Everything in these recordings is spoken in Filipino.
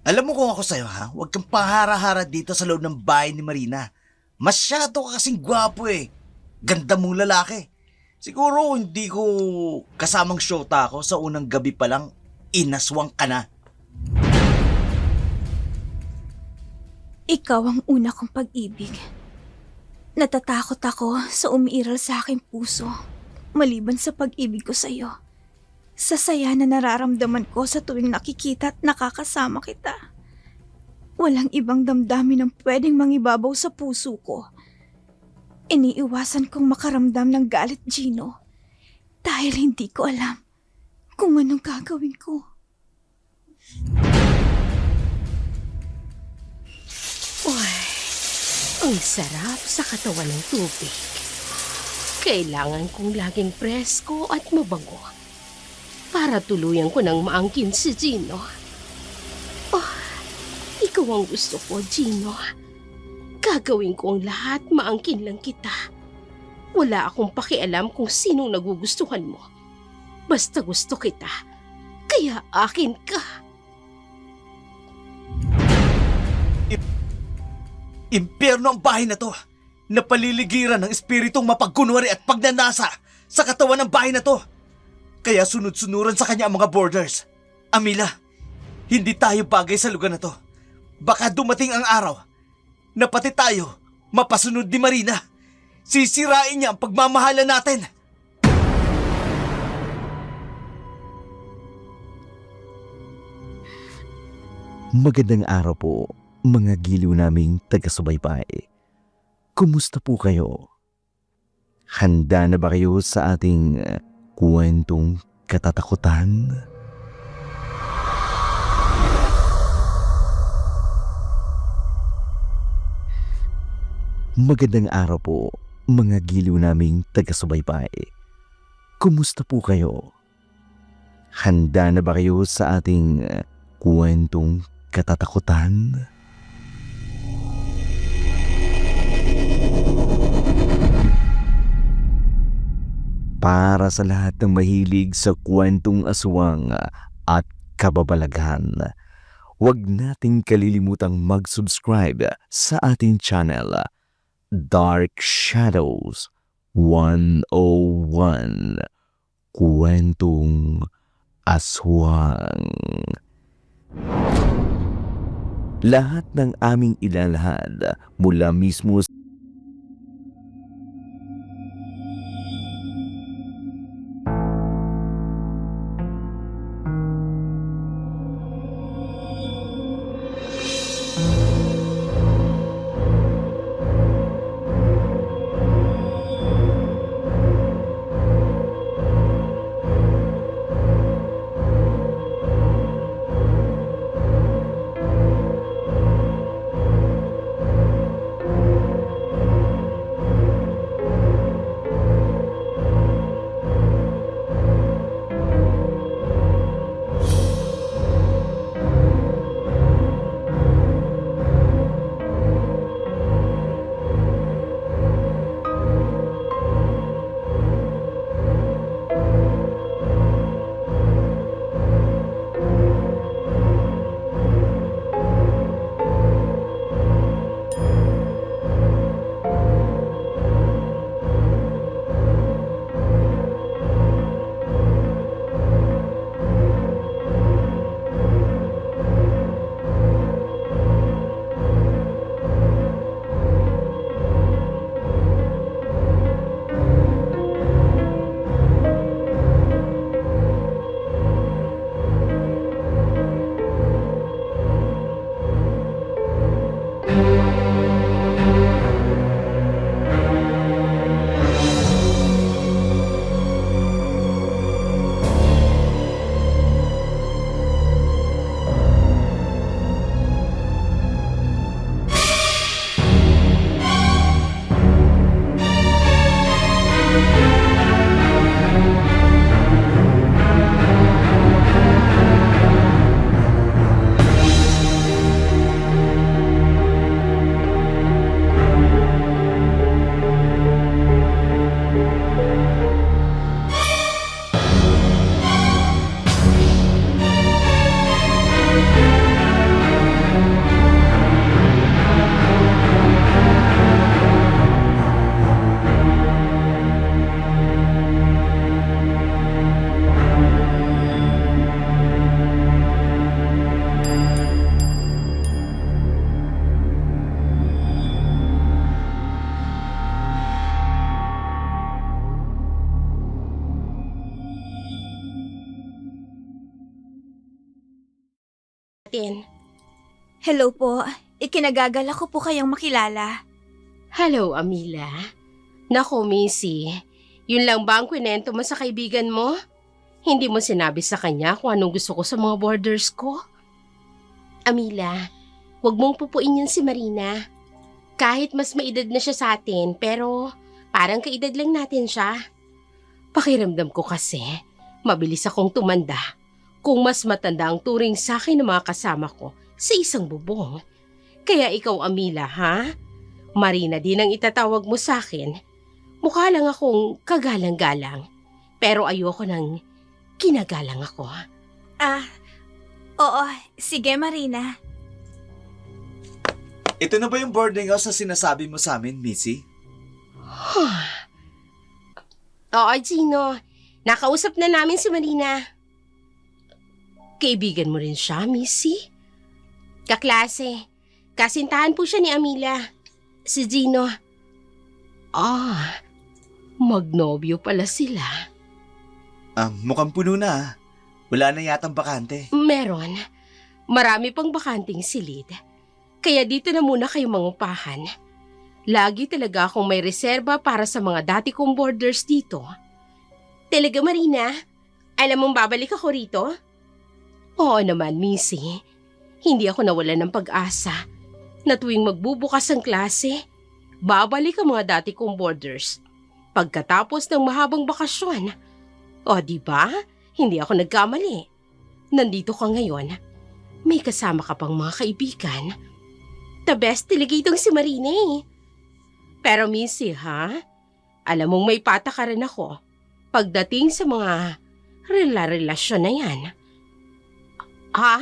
Alam mo kung ako sa'yo ha, huwag kang pahara-hara dito sa loob ng bahay ni Marina. Masyado ka kasing gwapo eh. Ganda mong lalaki. Siguro hindi ko kasamang shota ako sa unang gabi pa lang, inaswang ka na. Ikaw ang una kong pag-ibig. Natatakot ako sa umiiral sa aking puso, maliban sa pag-ibig ko sa iyo. Sa saya na nararamdaman ko sa tuwing nakikita at nakakasama kita. Walang ibang damdamin ang pwedeng mangibabaw sa puso ko. Iniiwasan kong makaramdam ng galit, Gino, dahil hindi ko alam kung anong gagawin ko. Uy, ang sarap sa katawan ng tubig. Kailangan kong laging presko at mabango para tuluyan ko ng maangkin si Gino. Oh, ikaw ang gusto ko, Gino. Gagawin ko ang lahat, maangkin lang kita. Wala akong pakialam kung sinong nagugustuhan mo. Basta gusto kita, kaya akin ka. Impyerno ang bahay na to. Napaliligiran ng espiritong mapagkunwari at pagnanasa sa katawan ng bahay na to. Kaya sunod-sunuran sa kanya ang mga borders. Amila, hindi tayo bagay sa lugar na to. Baka dumating ang araw na pati tayo mapasunod ni Marina. Sisirain niya ang pagmamahalan natin. Magandang araw po, mga giliw naming taga-subaybay. Kumusta po kayo? Handa na ba kayo sa ating kwentong katatakutan? Magandang araw po, mga giliw naming taga-subaybay. Kumusta po kayo? Handa na ba kayo sa ating kwentong katatakutan? Para sa lahat ng mahilig sa kwentong aswang at kababalaghan, huwag nating kalilimutang mag-subscribe sa ating channel, Dark Shadows 101, Kwentong Aswang. Lahat ng aming ilalahad mula mismo natin. Hello po. Ikinagagala ko po kayong makilala. Hello, Amila. Naku, Missy. Yun lang ba ang kwento mo sa kaibigan mo? Hindi mo sinabi sa kanya kung anong gusto ko sa mga borders ko? Amila, huwag mong pupuin yun si Marina. Kahit mas maedad na siya sa atin, pero parang kaedad lang natin siya. Pakiramdam ko kasi, mabilis akong tumanda kung mas matanda ang turing sa akin ng mga kasama ko sa isang bubong. Kaya ikaw, Amila, ha? Marina din ang itatawag mo sa akin. Mukha lang akong kagalang-galang, pero ayoko nang kinagalang ako. Oo. Sige, Marina. Ito na ba yung boarding house na sinasabi mo sa amin, Missy? Oo, Gino. Nakausap na namin si Marina. Kaibigan mo rin siya, Missy? Kaklase. Kasintahan po siya ni Amila. Si Gino. Magnobyo pala sila. Mukhang puno na ah. Wala na yatang bakante. Meron. Marami pang bakanting silid. Kaya dito na muna kayo mangupahan. Lagi talaga akong may reserba para sa mga dati kong boarders dito. Talaga, Marina? Alam mong babalik ako rito? Oo naman, Missy. Hindi ako nawalan ng pag-asa na tuwing magbubukas ang klase, babalik ang mga dati kong boarders pagkatapos ng mahabang bakasyon. O, diba? Hindi ako nagkamali. Nandito ka ngayon. May kasama ka pang mga kaibigan. The best talaga itong si Marina eh. Pero Missy, ha? Alam mong may patakaran ako pagdating sa mga relasyon na yan. Ha?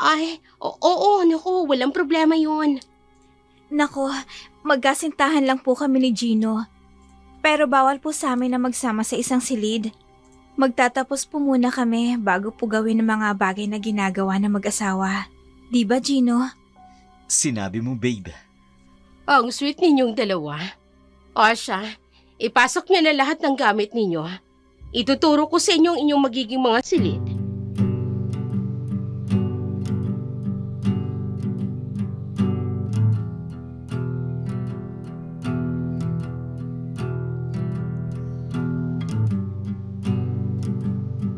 Ay, oo, naku, walang problema yun. Nako, magkasintahan lang po kami ni Gino. Pero bawal po sa amin na magsama sa isang silid. Magtatapos po muna kami bago po gawin ang mga bagay na ginagawa ng mag-asawa. Di ba, Gino? Sinabi mo, babe. Ang sweet ninyong dalawa. O siya, ipasok niyo na lahat ng gamit ninyo. Ituturo ko sa inyo ang inyong magiging mga silid.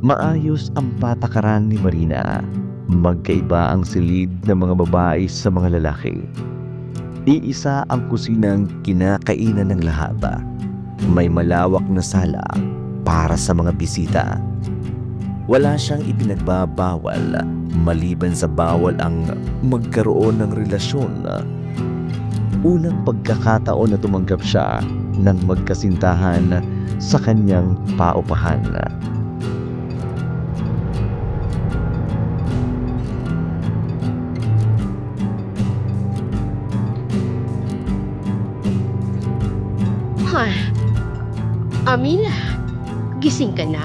Maayos ang patakaran ni Marina. Magkaiba ang silid ng mga babae sa mga lalaki. Iisa ang kusinang kinakainan ng lahat. May malawak na sala para sa mga bisita. Wala siyang ipinagbabawal maliban sa bawal ang magkaroon ng relasyon. Unang pagkakataon na tumanggap siya ng magkasintahan sa kanyang paupahan. Amila, gising ka na?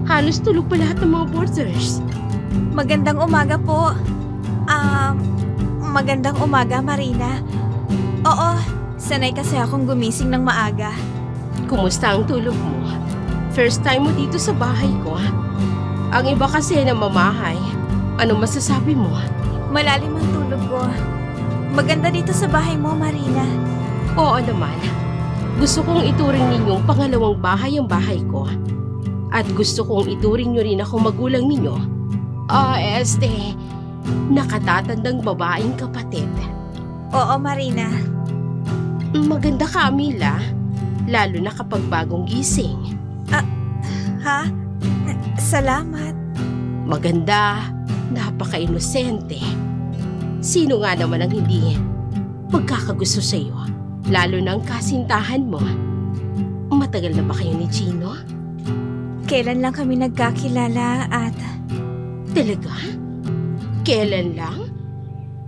Halos tulog pa lahat ng mga boarders. Magandang umaga po. Magandang umaga, Marina. Oo, sanay kasi akong gumising ng maaga. Kumusta ang tulog mo? First time mo dito sa bahay ko. Ang iba kasi na mamahay. Ano masasabi mo? Malalim ang tulog ko. Maganda dito sa bahay mo, Marina. Oo naman. Gusto kong ituring ninyong pangalawang bahay ang bahay ko. At gusto kong ituring nyo rin ako magulang ninyo. Nakatatandang babaeng kapatid. Oo, Marina. Maganda ka, Amila. Lalo na kapag bagong gising. Ha? Salamat. Maganda, napaka-inosente. Sino nga naman ang hindi magkakagusto sa iyo? Lalo ng kasintahan mo. Matagal na ba kayo ni Gino? Kailan lang kami nagkakilala at... Talaga? Kailan lang?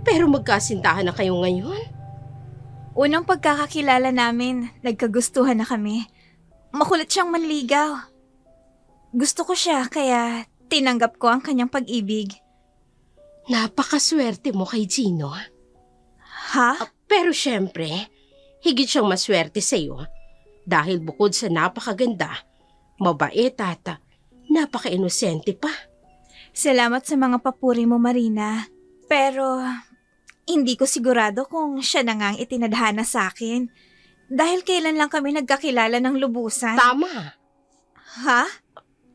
Pero magkasintahan na kayo ngayon? Unang pagkakakilala namin, nagkagustuhan na kami. Makulit siyang manligaw. Gusto ko siya kaya tinanggap ko ang kanyang pag-ibig. Napakaswerte mo kay Gino. Ha? Pero syempre, higit siyang maswerte sa iyo dahil bukod sa napakaganda, mabait at napaka-inosente pa. Salamat sa mga papuri mo, Marina. Pero hindi ko sigurado kung siya na nga ang itinadhana sa akin. Dahil kailan lang kami nagkakilala ng lubusan. Tama. Ha?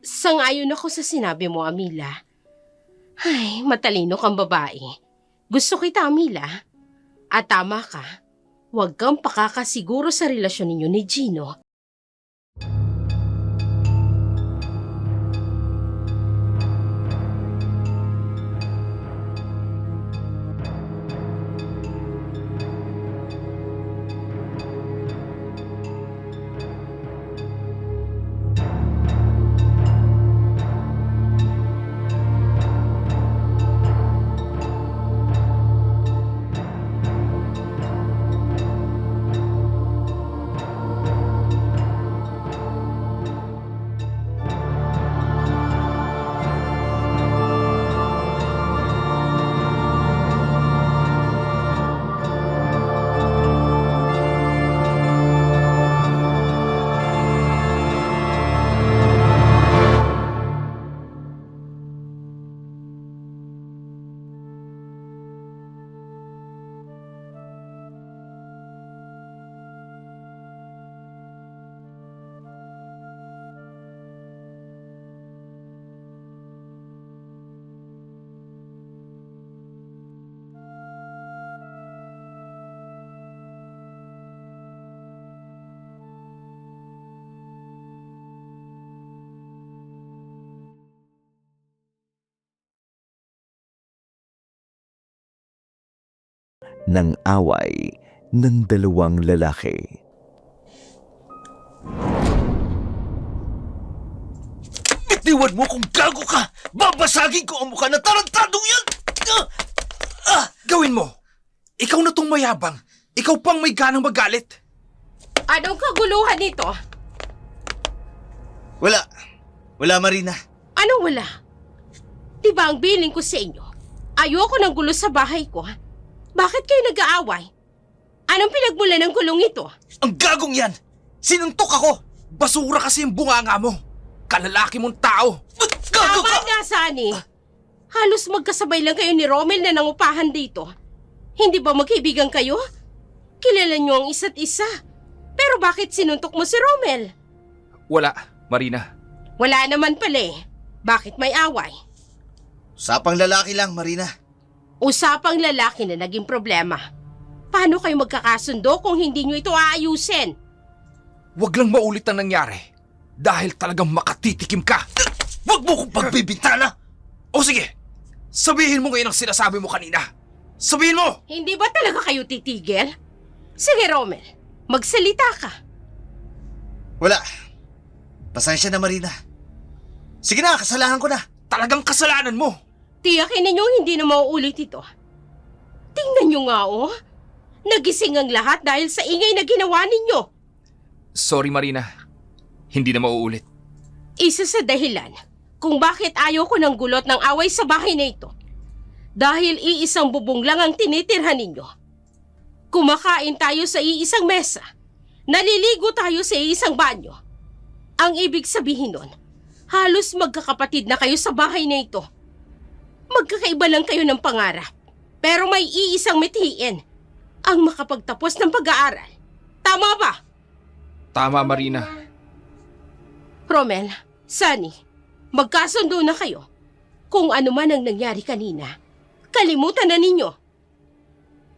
Sang-ayon ako sa sinabi mo, Amila. Ay, matalino kang babae. Gusto kita, Amila. At tama ka. Huwag kang pakakasiguro sa relasyon ninyo ni Gino. Ng away ng dalawang lalaki. Bitiwan mo kung gago ka! Babasagin ko ang mukha na tarantadong yan! Gawin mo! Ikaw na tong mayabang. Ikaw pang may ganang magalit. Anong kaguluhan nito? Wala. Wala, Marina. Anong wala? Diba ang billing ko sa inyo? Ayoko ng gulo sa bahay ko. Bakit kayo nag-aaway? Anong pinagmula ng gulong ito? Ang gagong yan! Sinuntok ako! Basura kasi yung bunganga mo. Kalalaki mong tao. Gago Tama ka! na, Sunny. Halos magkasabay lang kayo ni Romel na nangupahan dito. Hindi ba magkaibigan kayo? Kilala niyo ang isa't isa. Pero bakit sinuntok mo si Romel? Wala, Marina. Wala naman pala eh. Bakit may away? Sapang lalaki lang, Marina. Usapang lalaki na naging problema. Paano kayo magkakasundo kung hindi nyo ito aayusin? Huwag lang maulit ang nangyari. Dahil talagang makatitikim ka. Huwag mo kong pagbibintana! O sige, sabihin mo ngayon ang sinasabi mo kanina. Sabihin mo! Hindi ba talaga kayo titigil? Sige, Romel. Magsalita ka. Wala. Pasensya na, Marina. Sige na, kasalanan ko na. Talagang kasalanan mo. Tiyakin ninyong hindi na mauulit ito. Tingnan nyo nga oh. Nagising ang lahat dahil sa ingay na ginawa ninyo. Sorry, Marina. Hindi na mauulit. Isa sa dahilan kung bakit ayaw ko ng gulot ng away sa bahay na ito. Dahil iisang bubong lang ang tinitirhan ninyo. Kumakain tayo sa iisang mesa. Naliligo tayo sa iisang banyo. Ang ibig sabihin nun, halos magkakapatid na kayo sa bahay na ito. Magkakaiba lang kayo ng pangarap. Pero may iisang mithiin ang makapagtapos ng pag-aaral. Tama ba? Tama, Marina. Romel, Sunny, magkasundo na kayo. Kung ano man ang nangyari kanina, kalimutan na ninyo.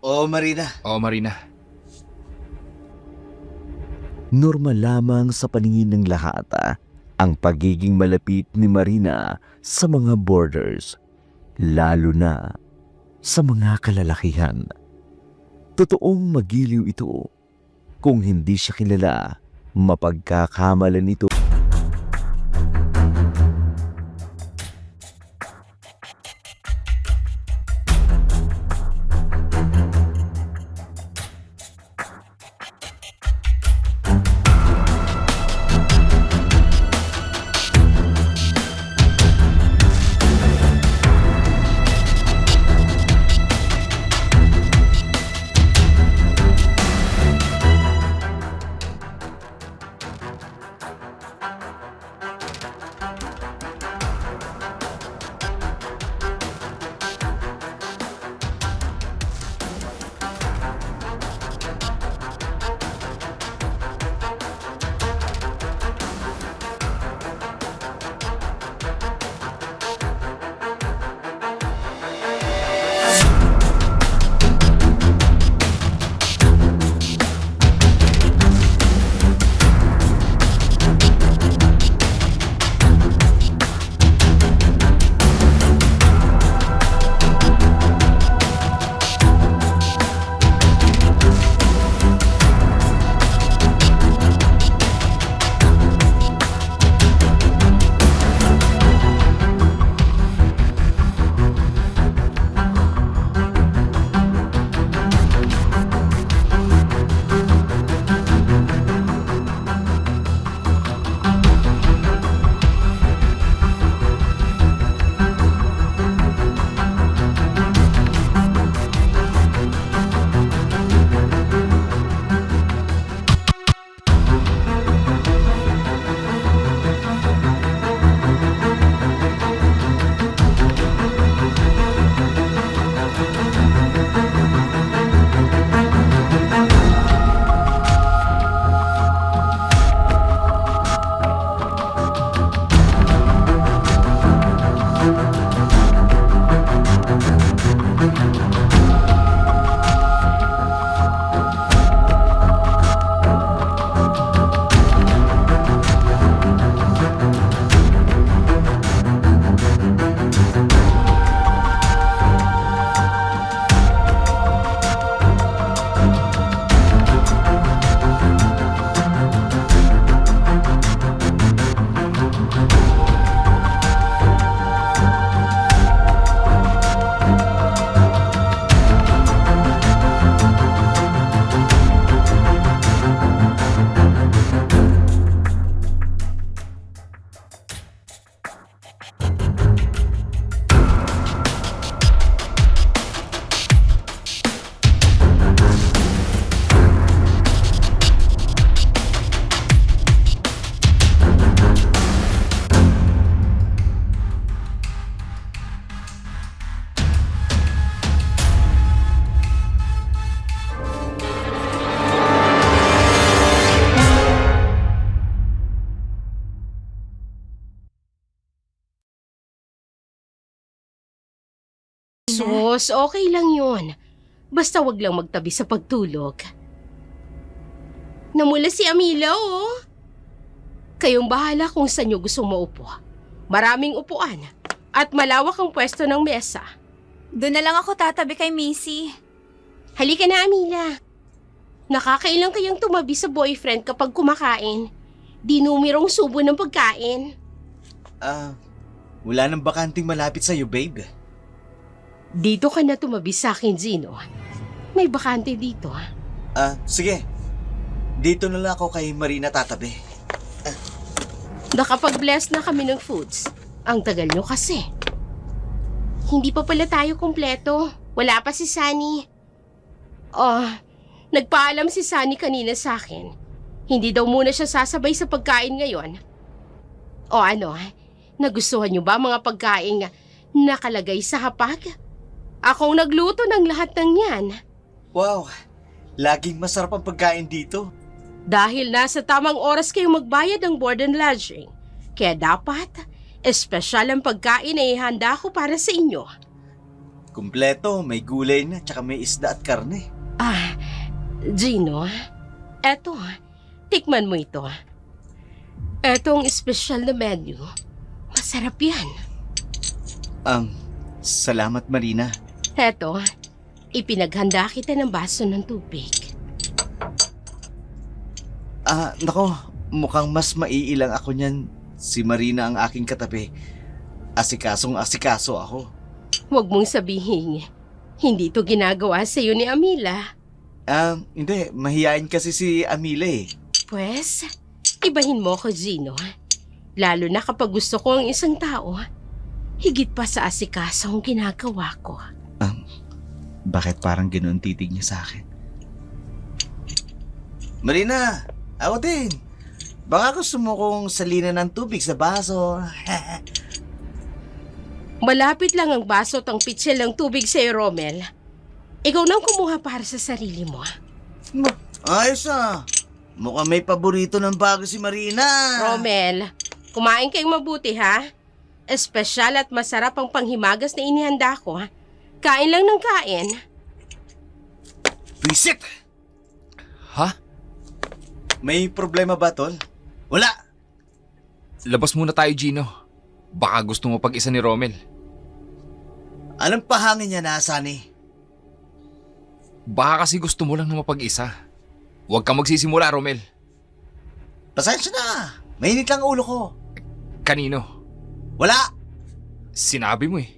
Oo, Marina. Oo, Marina. Normal lamang sa paningin ng lahat ang pagiging malapit ni Marina sa mga boarders, lalo na sa mga kalalakihan. Totoong magiliw ito. Kung hindi siya kilala, mapagkakamalan ito. Sus, okay lang yun. Basta wag lang magtabi sa pagtulog. Namula si Amila, oh. Kayong bahala kung saan nyo gusto maupo. Maraming upuan at malawak ang pwesto ng mesa. Doon na lang ako tatabi kay Missy. Halika na, Amila. Nakakailang kayang tumabi sa boyfriend kapag kumakain. Di numirong subo ng pagkain. Wala nang bakanting malapit sa'yo, babe. Dito ka na tumabi sa akin, Zino. May bakante dito. Sige. Dito na lang ako kay Marina tatabi. Nakapag-bless na kami ng foods. Ang tagal nyo kasi. Hindi pa pala tayo kumpleto. Wala pa si Sunny. Nagpaalam si Sunny kanina sa akin. Hindi daw muna siya sasabay sa pagkain ngayon. Nagustuhan nyo ba mga pagkain nakalagay sa hapag? Akong nagluto ng lahat ng yan. Wow, laging masarap ang pagkain dito. Dahil nasa tamang oras kayong magbayad ng board and lodging. Kaya dapat, espesyal ang pagkain na ihanda ko para sa inyo. Kumpleto, may gulay na, tsaka may isda at karne. Gino, eto, tikman mo ito. Etong espesyal na menu. Masarap yan. Salamat Marina. Eto, ipinaghanda kita ng baso ng tubig. Nako, mukhang mas maiilang ako niyan. Si Marina ang aking katabi. Asikasong-asikaso ako. Huwag mong sabihin, hindi to ginagawa sa iyo ni Amila. Hindi. Mahiyain kasi si Amila eh. Pwes, ibahin mo ko, Gino. Lalo na kapag gusto ko ang isang tao, higit pa sa asikaso ang ginagawa ko. Bakit parang ganoon titig niya sa akin? Marina, ako din. Baka gusto mo kong salinan ng tubig sa baso. Malapit lang ang baso at ang pitsil ng tubig sa iyo, Romel. Ikaw nang kumuha para sa sarili mo. Ayos mukhang may paborito ng bago si Marina. Romel, kumain kayong mabuti, ha? Espesyal at masarap ang panghimagas na inihanda ko, ha? Kain lang ng kain. Visit! Ha? May problema ba, Tol? Wala! Labas muna tayo, Gino. Baka gusto mo pag-isa ni Romel. Anong pahangin niya na, Sunny? Baka kasi gusto mo lang na mapag-isa. Huwag kang magsisimula, Romel. Pasensya na! Mainit lang ang ulo ko. Kanino? Wala! Sinabi mo eh.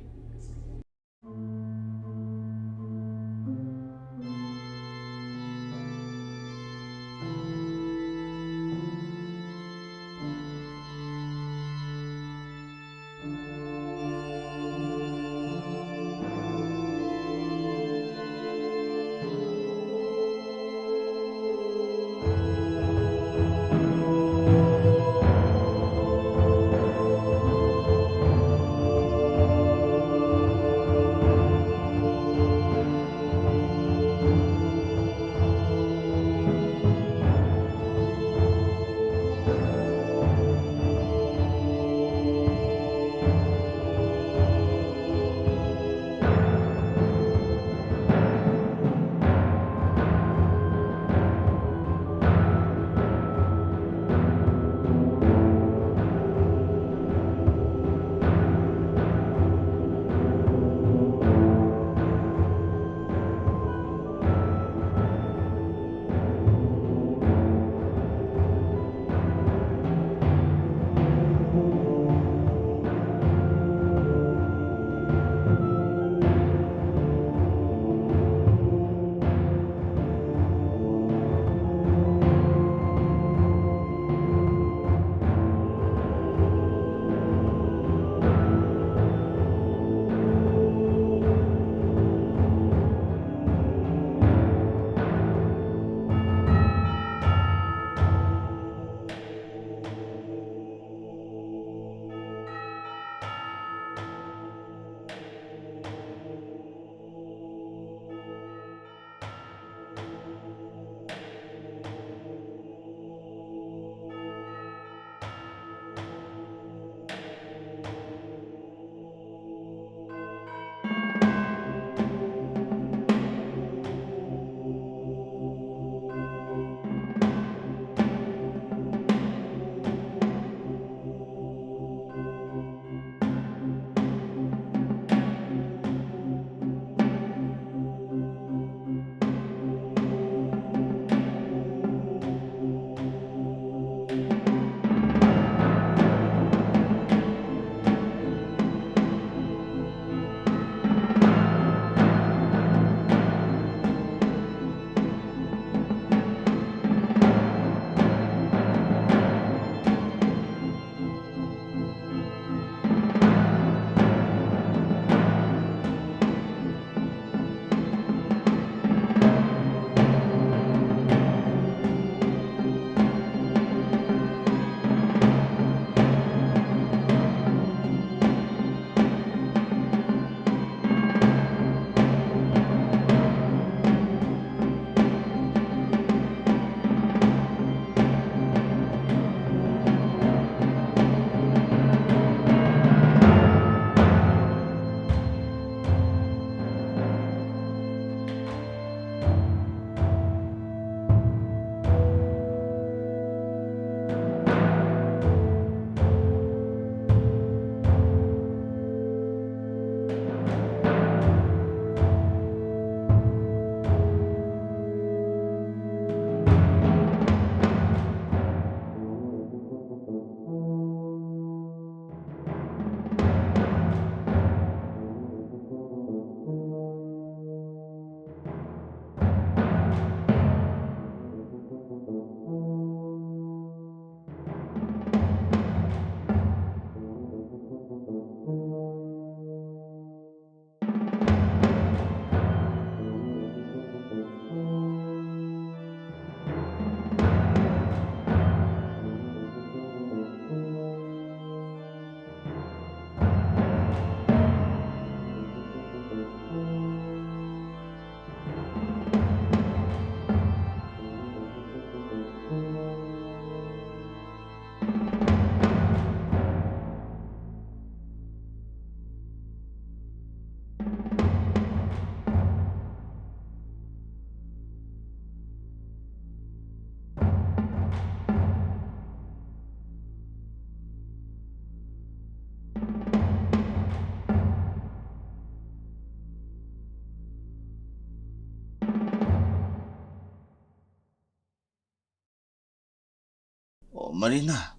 Marina,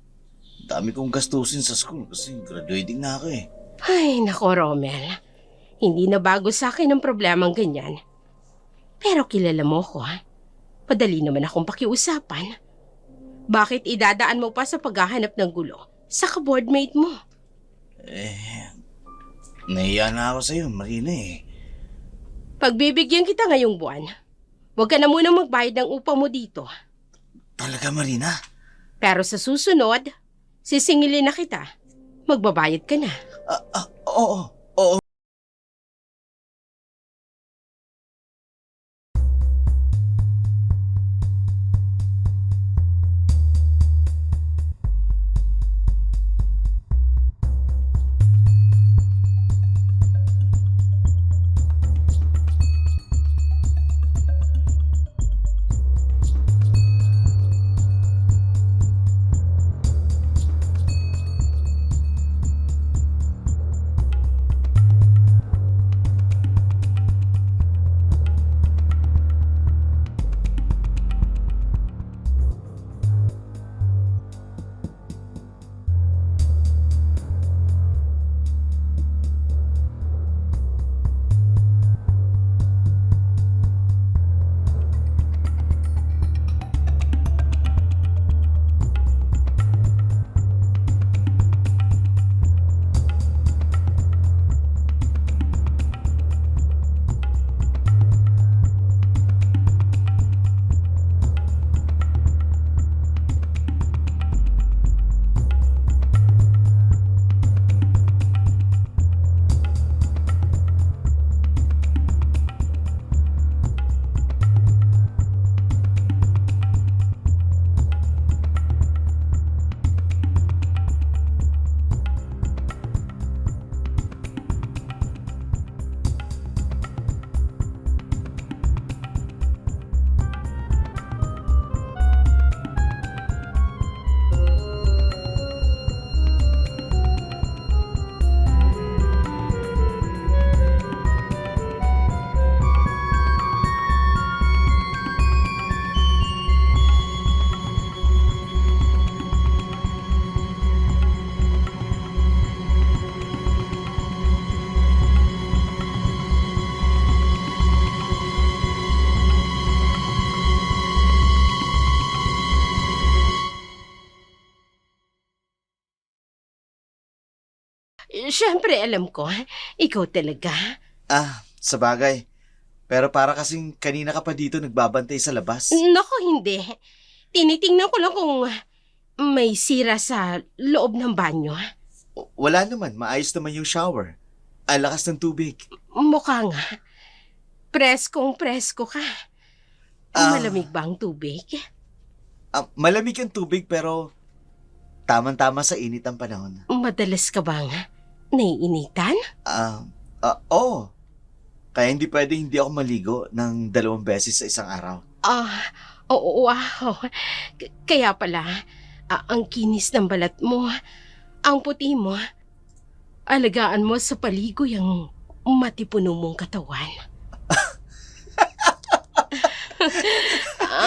dami kong gastusin sa school kasi graduating na ako eh. Ay, nako, Romel. Hindi na bago sa akin ang problemang ganyan. Pero kilala mo ko, ha? Madali naman akong pakiusapan. Bakit idadaan mo pa sa paghahanap ng gulo sa ka-boardmate mo? Nahiya na ako sa'yo, Marina eh. Pagbibigyan kita ngayong buwan, huwag ka na muna magbayad ng upa mo dito. Talaga, Marina? Pero sa susunod, sisingilin na kita. Magbabayad ka na. Oo. Siyempre, alam ko, ikaw talaga. Sa bagay. Pero para kasing kanina ka pa dito nagbabantay sa labas. Nako, hindi. Tinitingnan ko lang kung may sira sa loob ng banyo. Wala naman, maayos naman yung shower. Ang lakas ng tubig. Mukha nga. Preskong-presko ka. Malamig ba ang tubig? Malamig ang tubig pero tamang-tama sa init ang panahon. Madalas ka bang naiinitan? Oo. Kaya hindi pwede hindi ako maligo ng 2 beses sa isang araw. Oo, wow. Kaya pala, ang kinis ng balat mo, ang puti mo, alagaan mo sa paligoy ang matipuno mong katawan.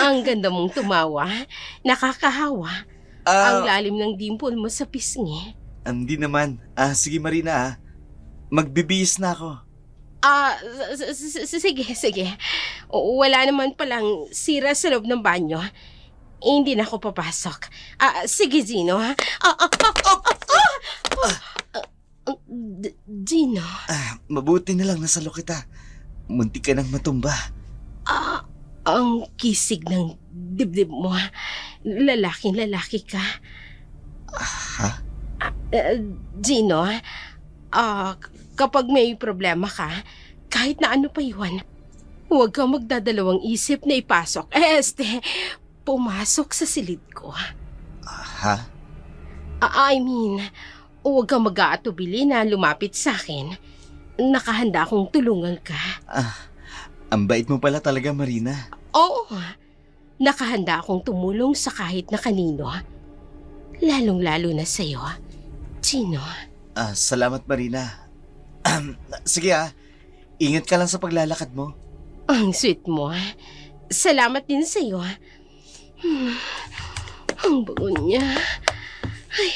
Ang ganda mong tumawa, nakakahawa. Ang lalim ng dimple mo sa pisngi. Hindi naman. Sige Marina magbibihis na ako. Sige. Wala naman palang sira sa loob ng banyo. Hindi na ako papasok. Sige, Gino. Gino? Mabuti na lang nasalo kita. Muntik ka nang matumba. Ang kisig ng dibdib mo. Lalaking-lalaki ka. Ha? Gino, kapag may problema ka, kahit na ano pa yun, huwag kang magdadalawang isip na ipasok. Pumasok sa silid ko. Ha? I mean, huwag kang mag-aatubili na lumapit sa akin. Nakahanda akong tulungan ka. Ang bait mo pala talaga, Marina. Oo, nakahanda akong tumulong sa kahit na kanino. Lalong-lalo na sa'yo, Gino. Salamat, Marina. Sige ingat ka lang sa paglalakad mo. Ang sweet mo. Salamat din sa'yo. Ang bango niya. Ay,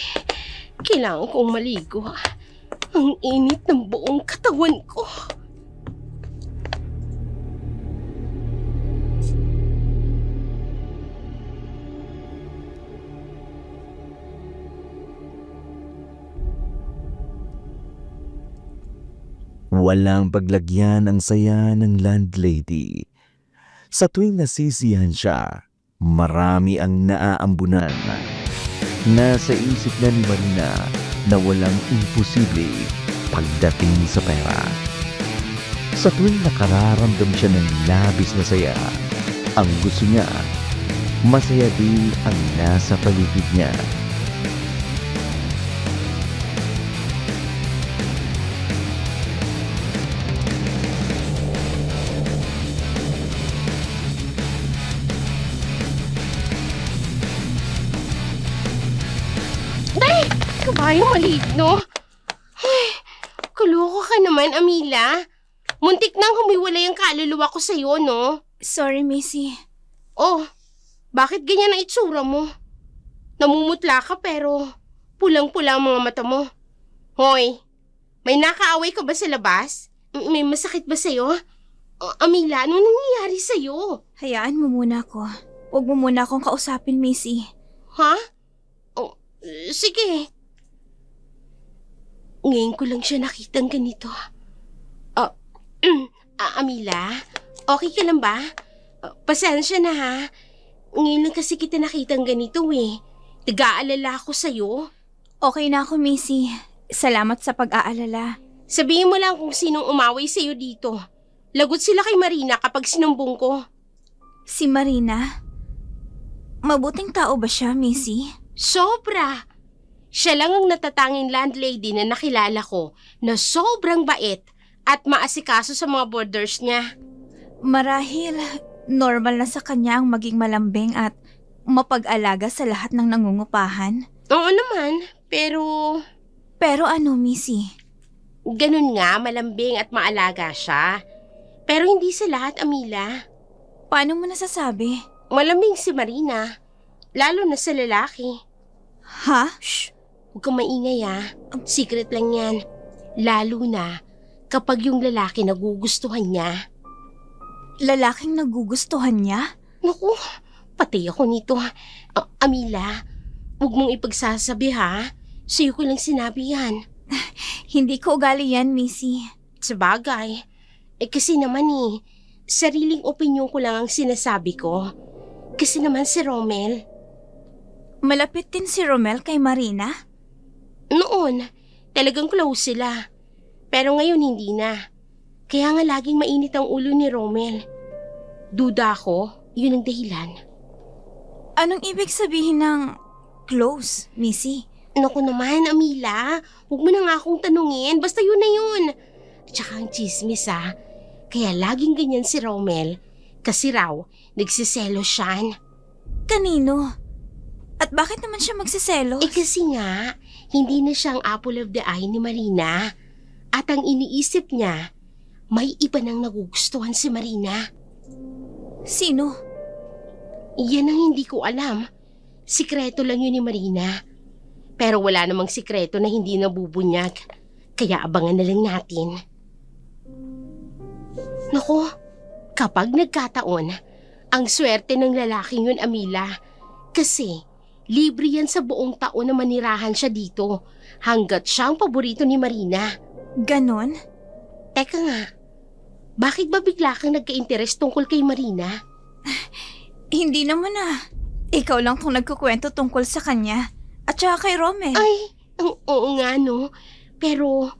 kailangan kong maligo. Ang init ng buong katawan ko. Walang paglagyan ang saya ng landlady. Sa tuwing nasisiyahan siya, marami ang naaambunan. Nasa isip na ni Marina na walang imposible pagdating sa pera. Sa tuwing nakararamdam siya ng labis na saya, ang gusto niya, masaya din ang nasa paligid niya. Kabayang maligno. Ay, kaloko ka naman, Amila. Muntik nang humiwalay ang kaluluwa ko sa'yo, no? Sorry, Missy. Oh, bakit ganyan ang itsura mo? Namumutla ka pero pulang-pula ang mga mata mo. Hoy, may nakaaway ka ba sa labas? May masakit ba sa'yo? Amila, anong nangyayari sa'yo? Hayaan mo muna ako. Huwag mo muna akong kausapin, Missy. Ha? Oh, sige. Ngayon ko lang siya nakitang ganito. Amila, okay ka lang ba? Pasensya na ha. Ngayon lang kasi kita nakitang ganito eh. Nag-aalala ako sa'yo. Okay na ako, Missy. Salamat sa pag-aalala. Sabihin mo lang kung sinong umaway sa'yo dito. Lagot sila kay Marina kapag sinumbong ko. Si Marina? Mabuting tao ba siya, Missy? Sobra! Siya lang ang natatanging landlady na nakilala ko na sobrang bait at maasikaso sa mga boarders niya. Marahil, normal na sa kanya ang maging malambing at mapag-alaga sa lahat ng nangungupahan. Oo naman, pero Pero ano, Missy? ganun nga, malambing at maalaga siya. Pero hindi sa lahat, Amila. Paano mo nasasabi? Malambing si Marina, lalo na sa lalaki. Ha? Shh! Huwag kang maingay ah. Secret lang yan. Lalo na kapag yung lalaki nagugustuhan niya. Lalaking nagugustuhan niya? Naku, pati ako nito. Amila, huwag mong ipagsasabi ha. Sa'yo ko lang sinabi yan. Hindi ko ugali yan, Missy. Sabagay. Kasi naman sariling opinyon ko lang ang sinasabi ko. Kasi naman si Romel. Malapit din si Romel kay Marina? Noon, talagang close sila. Pero ngayon hindi na. Kaya nga laging mainit ang ulo ni Romel. Duda ako, yun ang dahilan. Anong ibig sabihin ng close, Missy? Naku naman, Amila. Huwag mo na nga akong tanungin. Basta yun na yun. Tsaka ang chismis Kaya laging ganyan si Romel. Kasi raw, nagsiselos siya. Kanino? At bakit naman siya magsiselos? Kasi nga, hindi na siyang apple of the eye ni Marina. At ang iniisip niya, may iba nang nagugustuhan si Marina. Sino? Yan ang hindi ko alam. Sikreto lang yun ni Marina. Pero wala namang sikreto na hindi nabubunyag. Kaya abangan na lang natin. Naku, kapag nagkataon, ang swerte ng lalaking yun, Amila. Kasi libre yan sa buong taon na manirahan siya dito hanggat siya ang paborito ni Marina. Ganon? Teka nga, bakit ba bigla kang nagka-interes tungkol kay Marina? Hindi naman Ikaw lang tong nagkukwento tungkol sa kanya. At saka kay Romel. Ay, oo nga no. Pero,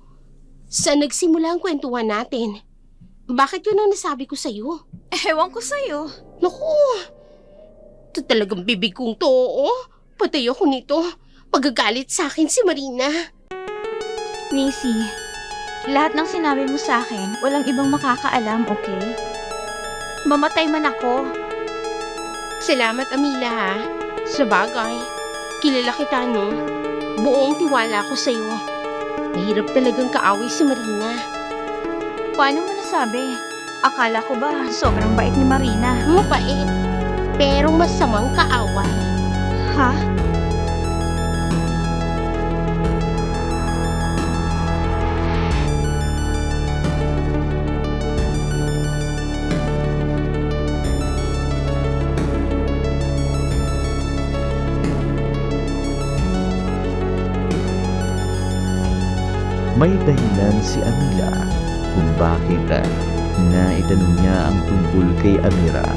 saan nagsimula ang kwentuhan natin? Bakit yun ang nasabi ko sa'yo? Ewan ko sa'yo. Naku, ito talagang bibig kong to, Patay ako nito. Magagalit sa akin si Marina. Missy, lahat ng sinabi mo sa akin, walang ibang makakaalam, okay? Mamatay man ako. Salamat, Amila ha. Sabagay, kilala kita no. Buong tiwala ko sa'yo. Mahirap talagang kaaway si Marina. Paano mo nasabi? Akala ko ba sobrang bait ni Marina? Mabait, pero masamang kaaway. Ha? May dahilan si Amila kung bakit naitanong niya ang tungkol kay Amira.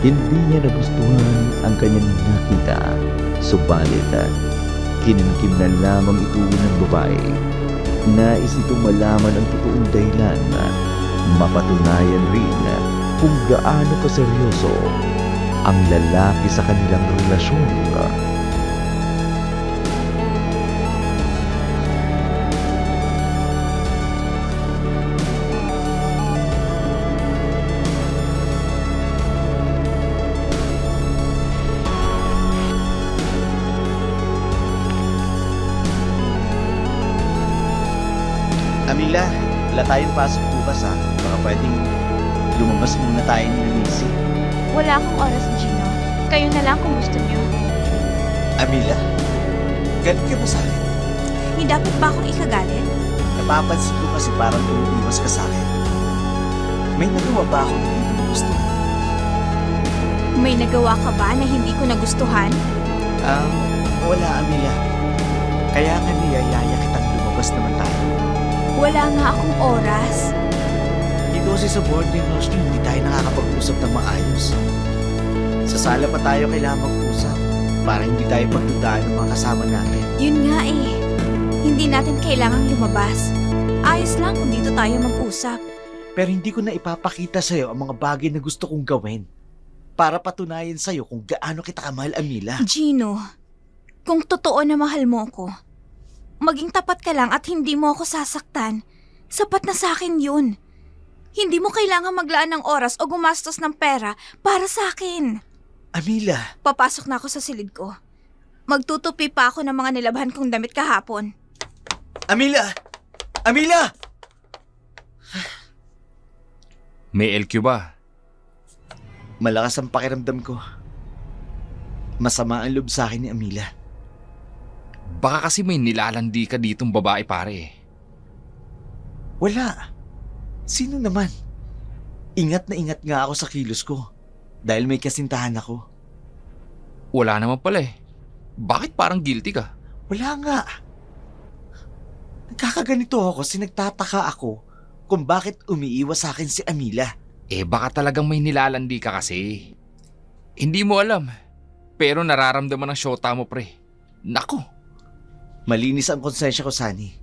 Hindi niya nagustuhan ang kanyang nakita, subalit kinimkim na lamang ito ng babae. Nais itong malaman ang totoong dahilan, mapatunayan rin kung gaano kaseryoso ang lalaki sa kanilang relasyon. Amila, wala tayong pasok bukas ha. Baka pwedeng lumabas muna tayo ni Nancy. Wala akong oras, Gino. Kayo na lang kung gusto niyo. Amila, galit ka ba sa akin? Hindi dapat ba akong ikagalit? Napapansin ko kasi parang umiiwas ka sa akin. May nagawa ba akong hindi mo gusto? May nagawa ka ba na hindi ko nagustuhan? Wala Amila. Kaya nga niyayaya kitang lumabas naman tayo. Wala nga akong oras. Dito kasi sa boarding house niyo, hindi tayo nakakapag-usap ng maayos. Sa sala pa tayo kailangan mag-usap para hindi tayo pagdudaan ng mga kasama natin. Yun nga eh. Hindi natin kailangang lumabas. Ayos lang kung dito tayo mag-usap. Pero hindi ko na ipapakita sa'yo ang mga bagay na gusto kong gawin para patunayan sa'yo kung gaano kita kamahal, Amila. Gino, kung totoo na mahal mo ko, maging tapat ka lang at hindi mo ako sasaktan. Sapat na sa akin yun. Hindi mo kailangan maglaan ng oras o gumastos ng pera para sa akin. Amila, Papasok na ako sa silid ko. Magtutupi pa ako ng mga nilabhan kong damit kahapon. Amila! Amila! May LQ ba? Malakas ang pakiramdam ko. Masama ang loob sa akin ni Amila. Baka kasi may nilalandi ka ditong babae pare. Wala. Sino naman? Ingat na ingat nga ako sa kilos ko dahil may kasintahan ako. Wala naman pala eh. Bakit parang guilty ka? Wala nga. Nagkakaganito ako kasi nagtataka ako kung bakit umiiwas sa akin si Amila. Eh baka talagang may nilalandi ka kasi. Hindi mo alam. Pero nararamdaman ng syota mo pre. Nako. Malinis ang konsensya ko, Sunny.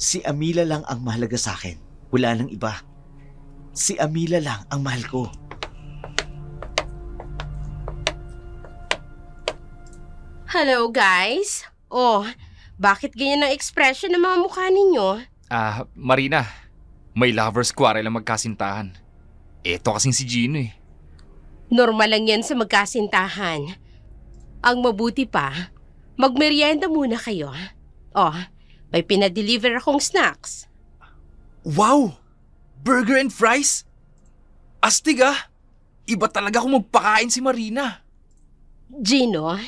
Si Amila lang ang mahalaga sa akin. Wala nang iba. Si Amila lang ang mahal ko. Hello guys. Oh, bakit ganyan ang expression ng mga mukha ninyo? Marina. May lovers quarrel ang magkasintahan. Eto kasing si Gino eh. Normal lang yan sa magkasintahan. Ang mabuti pa, magmerienda muna kayo. Oh, may pinadeliver akong snacks. Wow! Burger and fries? Astig ah! Iba talaga kung magpakain si Marina. Gino,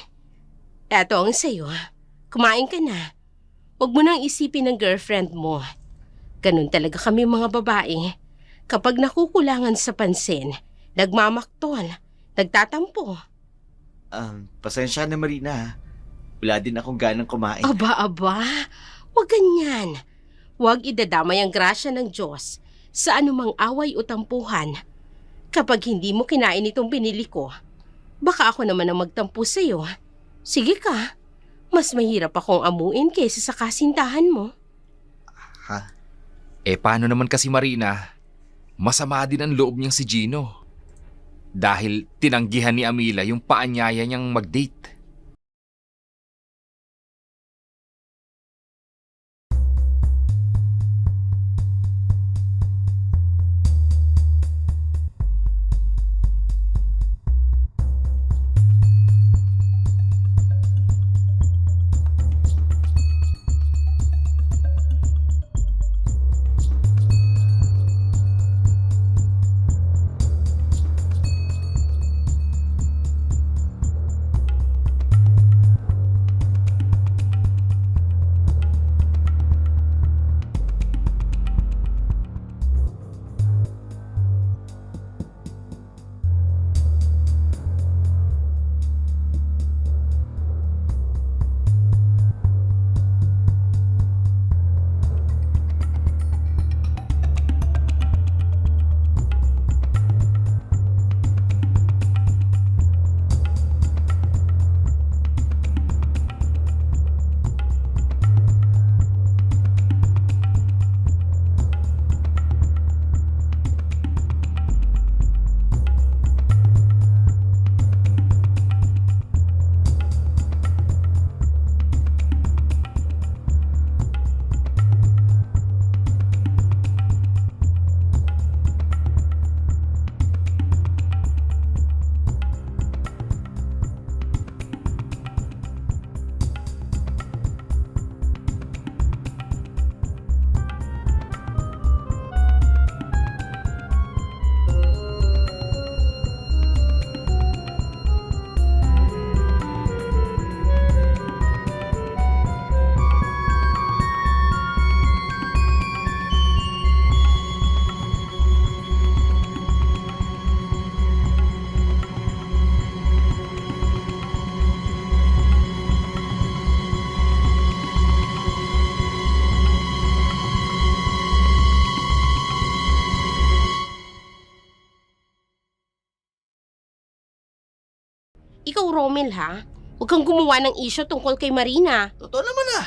eto ang sayo. Kumain ka na. Huwag mo nang isipin ng girlfriend mo. Ganun talaga kami mga babae. Kapag nakukulangan sa pansin, nagmamaktol, nagtatampo. Pasensya na, Marina. Ha? Wala din akong ganang kumain. Aba, huwag ganyan. Huwag idadamay ang grasya ng Diyos sa anumang away o tampuhan. Kapag hindi mo kinain itong binili ko, baka ako naman ang magtampo sa'yo. Sige ka, mas mahirap akong amuin kaysa sa kasintahan mo. Ha? Eh paano naman kasi Marina? Masama din ang loob niyang si Gino. Dahil tinanggihan ni Amila yung paanyaya niyang mag-date. ikaw Romel ha? Huwag kang gumawa ng issue tungkol kay Marina. Totoo naman ah.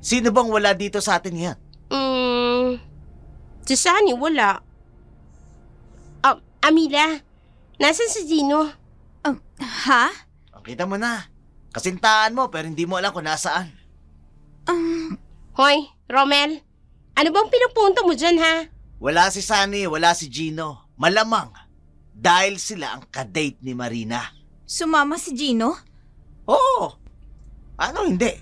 Sino bang wala dito sa atin ngayon? Si Sunny wala. Amila, nasan si Gino? Ha? Kita mo na. Kasintahan mo pero hindi mo alam kung nasaan. Hoy, Romel, ano bang pinupunta mo dyan ha? Wala si Sunny, wala si Gino. Malamang. Dahil sila ang kadate ni Marina. Sumama si Gino? Oo. Ano hindi?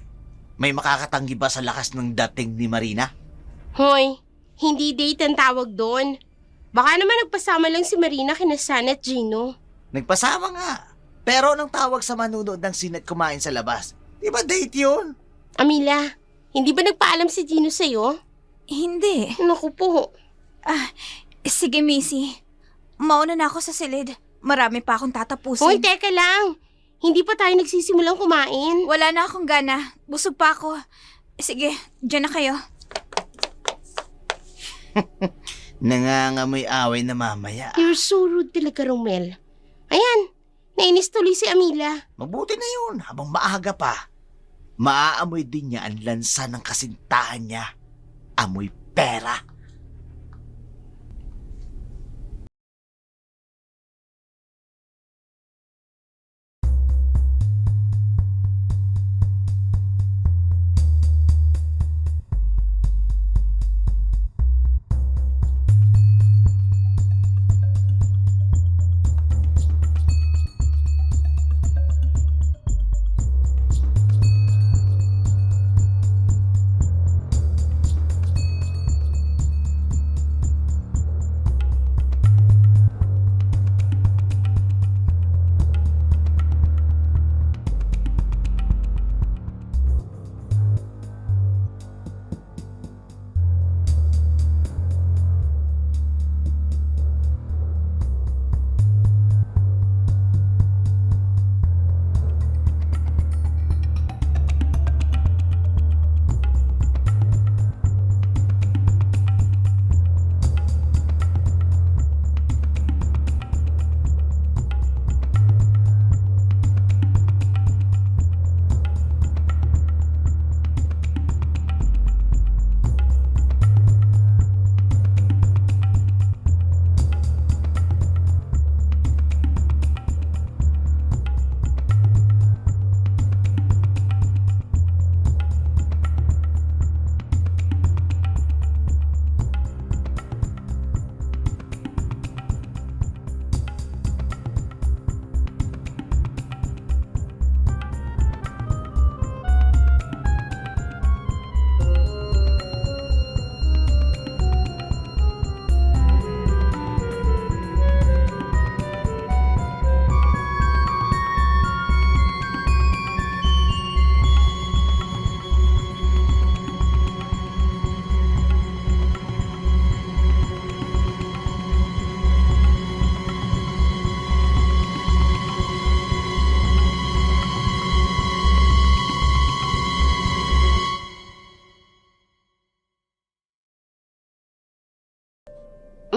May makakatanggi ba sa lakas ng dating ni Marina? Hoy, hindi date ang tawag doon. Baka naman nagpasama lang si Marina kina San at Gino. Nagpasama nga. Pero anong tawag sa manunood ng sinet kumain sa labas? Di ba date yun? Amila, hindi ba nagpaalam si Gino sa'yo? Hindi. Naku po. Sige, Missy. Mauna na ako sa silid. Marami pa akong tatapusin. Hoy, teka lang. Hindi pa tayo nagsisimulang kumain. Wala na akong gana. Busog pa ako. Sige, dyan na kayo. Nangangamoy away na mamaya. You're so rude talaga, Romel. Ayan, nainis tuloy si Amila. Mabuti na yun. Habang maaga pa, maaamoy din niya ang lansa ng kasintahan niya. Amoy pera.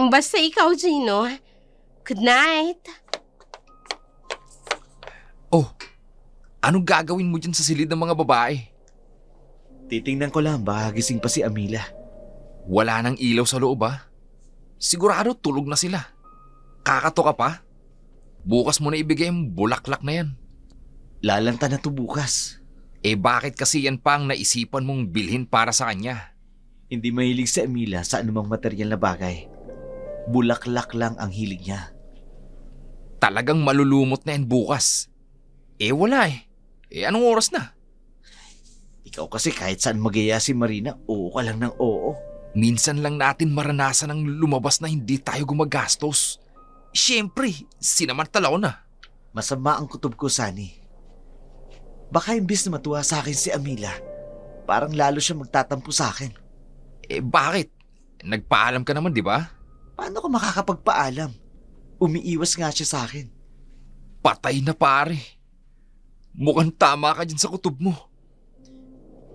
Basta ikaw, Gino. Good night. Oh, anong gagawin mo dyan sa silid ng mga babae? Titingnan ko lang, baka gising pa si Amila. Wala nang ilaw sa loob ah. Sigurado tulog na sila. Kakato ka pa? Bukas mo na ibigay ang bulaklak na yan. Lalanta na to bukas. Bakit kasi yan pa ang naisipan mong bilhin para sa kanya? Hindi mahilig si Amila sa anumang material na bagay. Bulaklak lang ang hilig niya. Talagang malulumot na yan bukas. Wala eh. Anong oras na? Ikaw kasi kahit saan magaya si Marina, oo ka lang ng oo. Minsan lang natin maranasan ang lumabas na hindi tayo gumagastos. Siyempre, sinamantala ko na. Masama ang kutob ko, Sunny. Baka imbis na matuwa sa akin si Amila, parang lalo siya magtatampo sa akin. Bakit? Nagpaalam ka naman, di ba? Paano ko makakapagpaalam? Umiiwas nga siya sa akin. Patay na pare. Mukhang tama ka dyan sa kutob mo.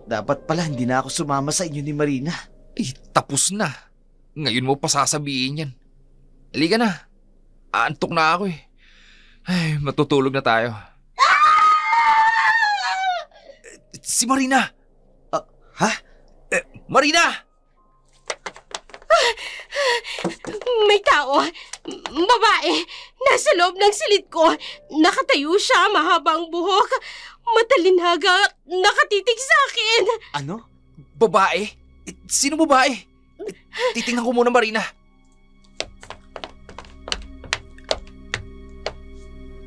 Dapat pala hindi na ako sumama sa inyo ni Marina. Tapos na. Ngayon mo pa sasabihin yan. Halika na. Aantok na ako eh. Ay, matutulog na tayo. Si Marina! Ha? Marina! May tao. Babae. Nasa loob ng silid ko. Nakatayo siya, mahabang buhok. Matalinhaga, nakatitig sa akin. Ano? Babae? Sino babae? Titingnan ko muna, Marina.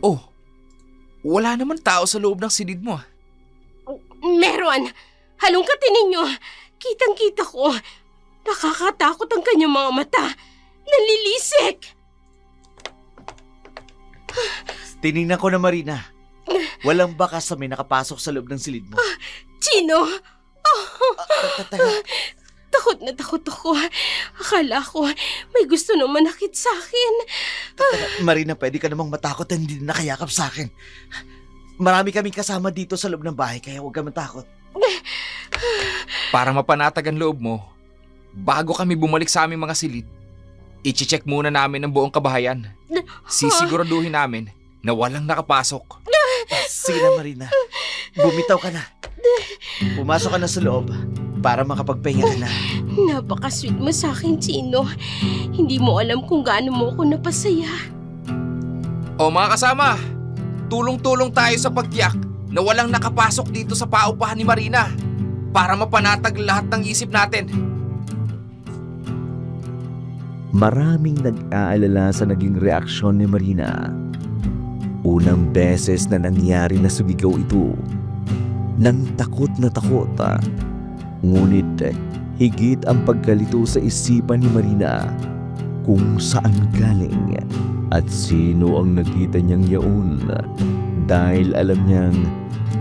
Oh, wala naman tao sa loob ng silid mo. Meron. Halongkatin ninyo. Kitang-kita ko. Nakakatakot ang kanyang mga mata. Nalilisik. Tinignan ko na, Marina. Walang bakas sa may nakapasok sa loob ng silid mo. Chino, Teka, takot na takot ako. Akala ko may gusto na manakit sa akin. Marina, pwede ka namang matakot na hindi nakayakap sa akin. Marami kaming kasama dito sa loob ng bahay, kaya huwag ka matakot. Para mapanatag ang loob mo, bago kami bumalik sa aming mga silid, i-check muna namin ang buong kabahayan. Sisiguraduhin namin na walang nakapasok. Sige na, Marina. Bumitaw ka na. Pumasok ka na sa loob para makapagpahinga ka na. Napaka-sweet mo sa akin, Chino. Hindi mo alam kung gaano mo ako napasaya. O mga kasama, tulong-tulong tayo sa pagtiyak na walang nakapasok dito sa paupahan ni Marina para mapanatag lahat ng isip natin. Maraming nag-aalala sa naging reaksyon ni Marina. Unang beses na nangyari na sumigaw ito. Nang takot na takot. Ngunit higit ang pagkalito sa isipan ni Marina kung saan galing at sino ang nakita niyang yaon. Dahil alam niyang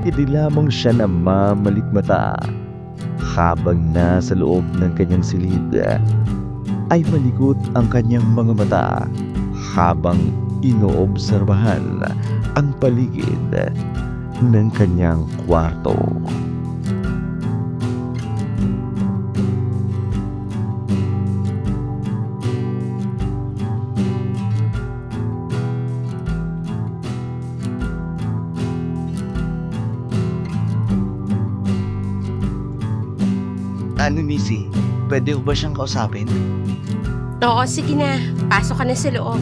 hindi lamang siya na mamalikmata habang nasa loob ng kanyang silid ay malikot ang kanyang mga mata habang inoobserbahan ang paligid ng kanyang kwarto. Ano, Missy? Pwede ko ba siyang kausapin? Oo, sige na. Pasok ka na sa loob.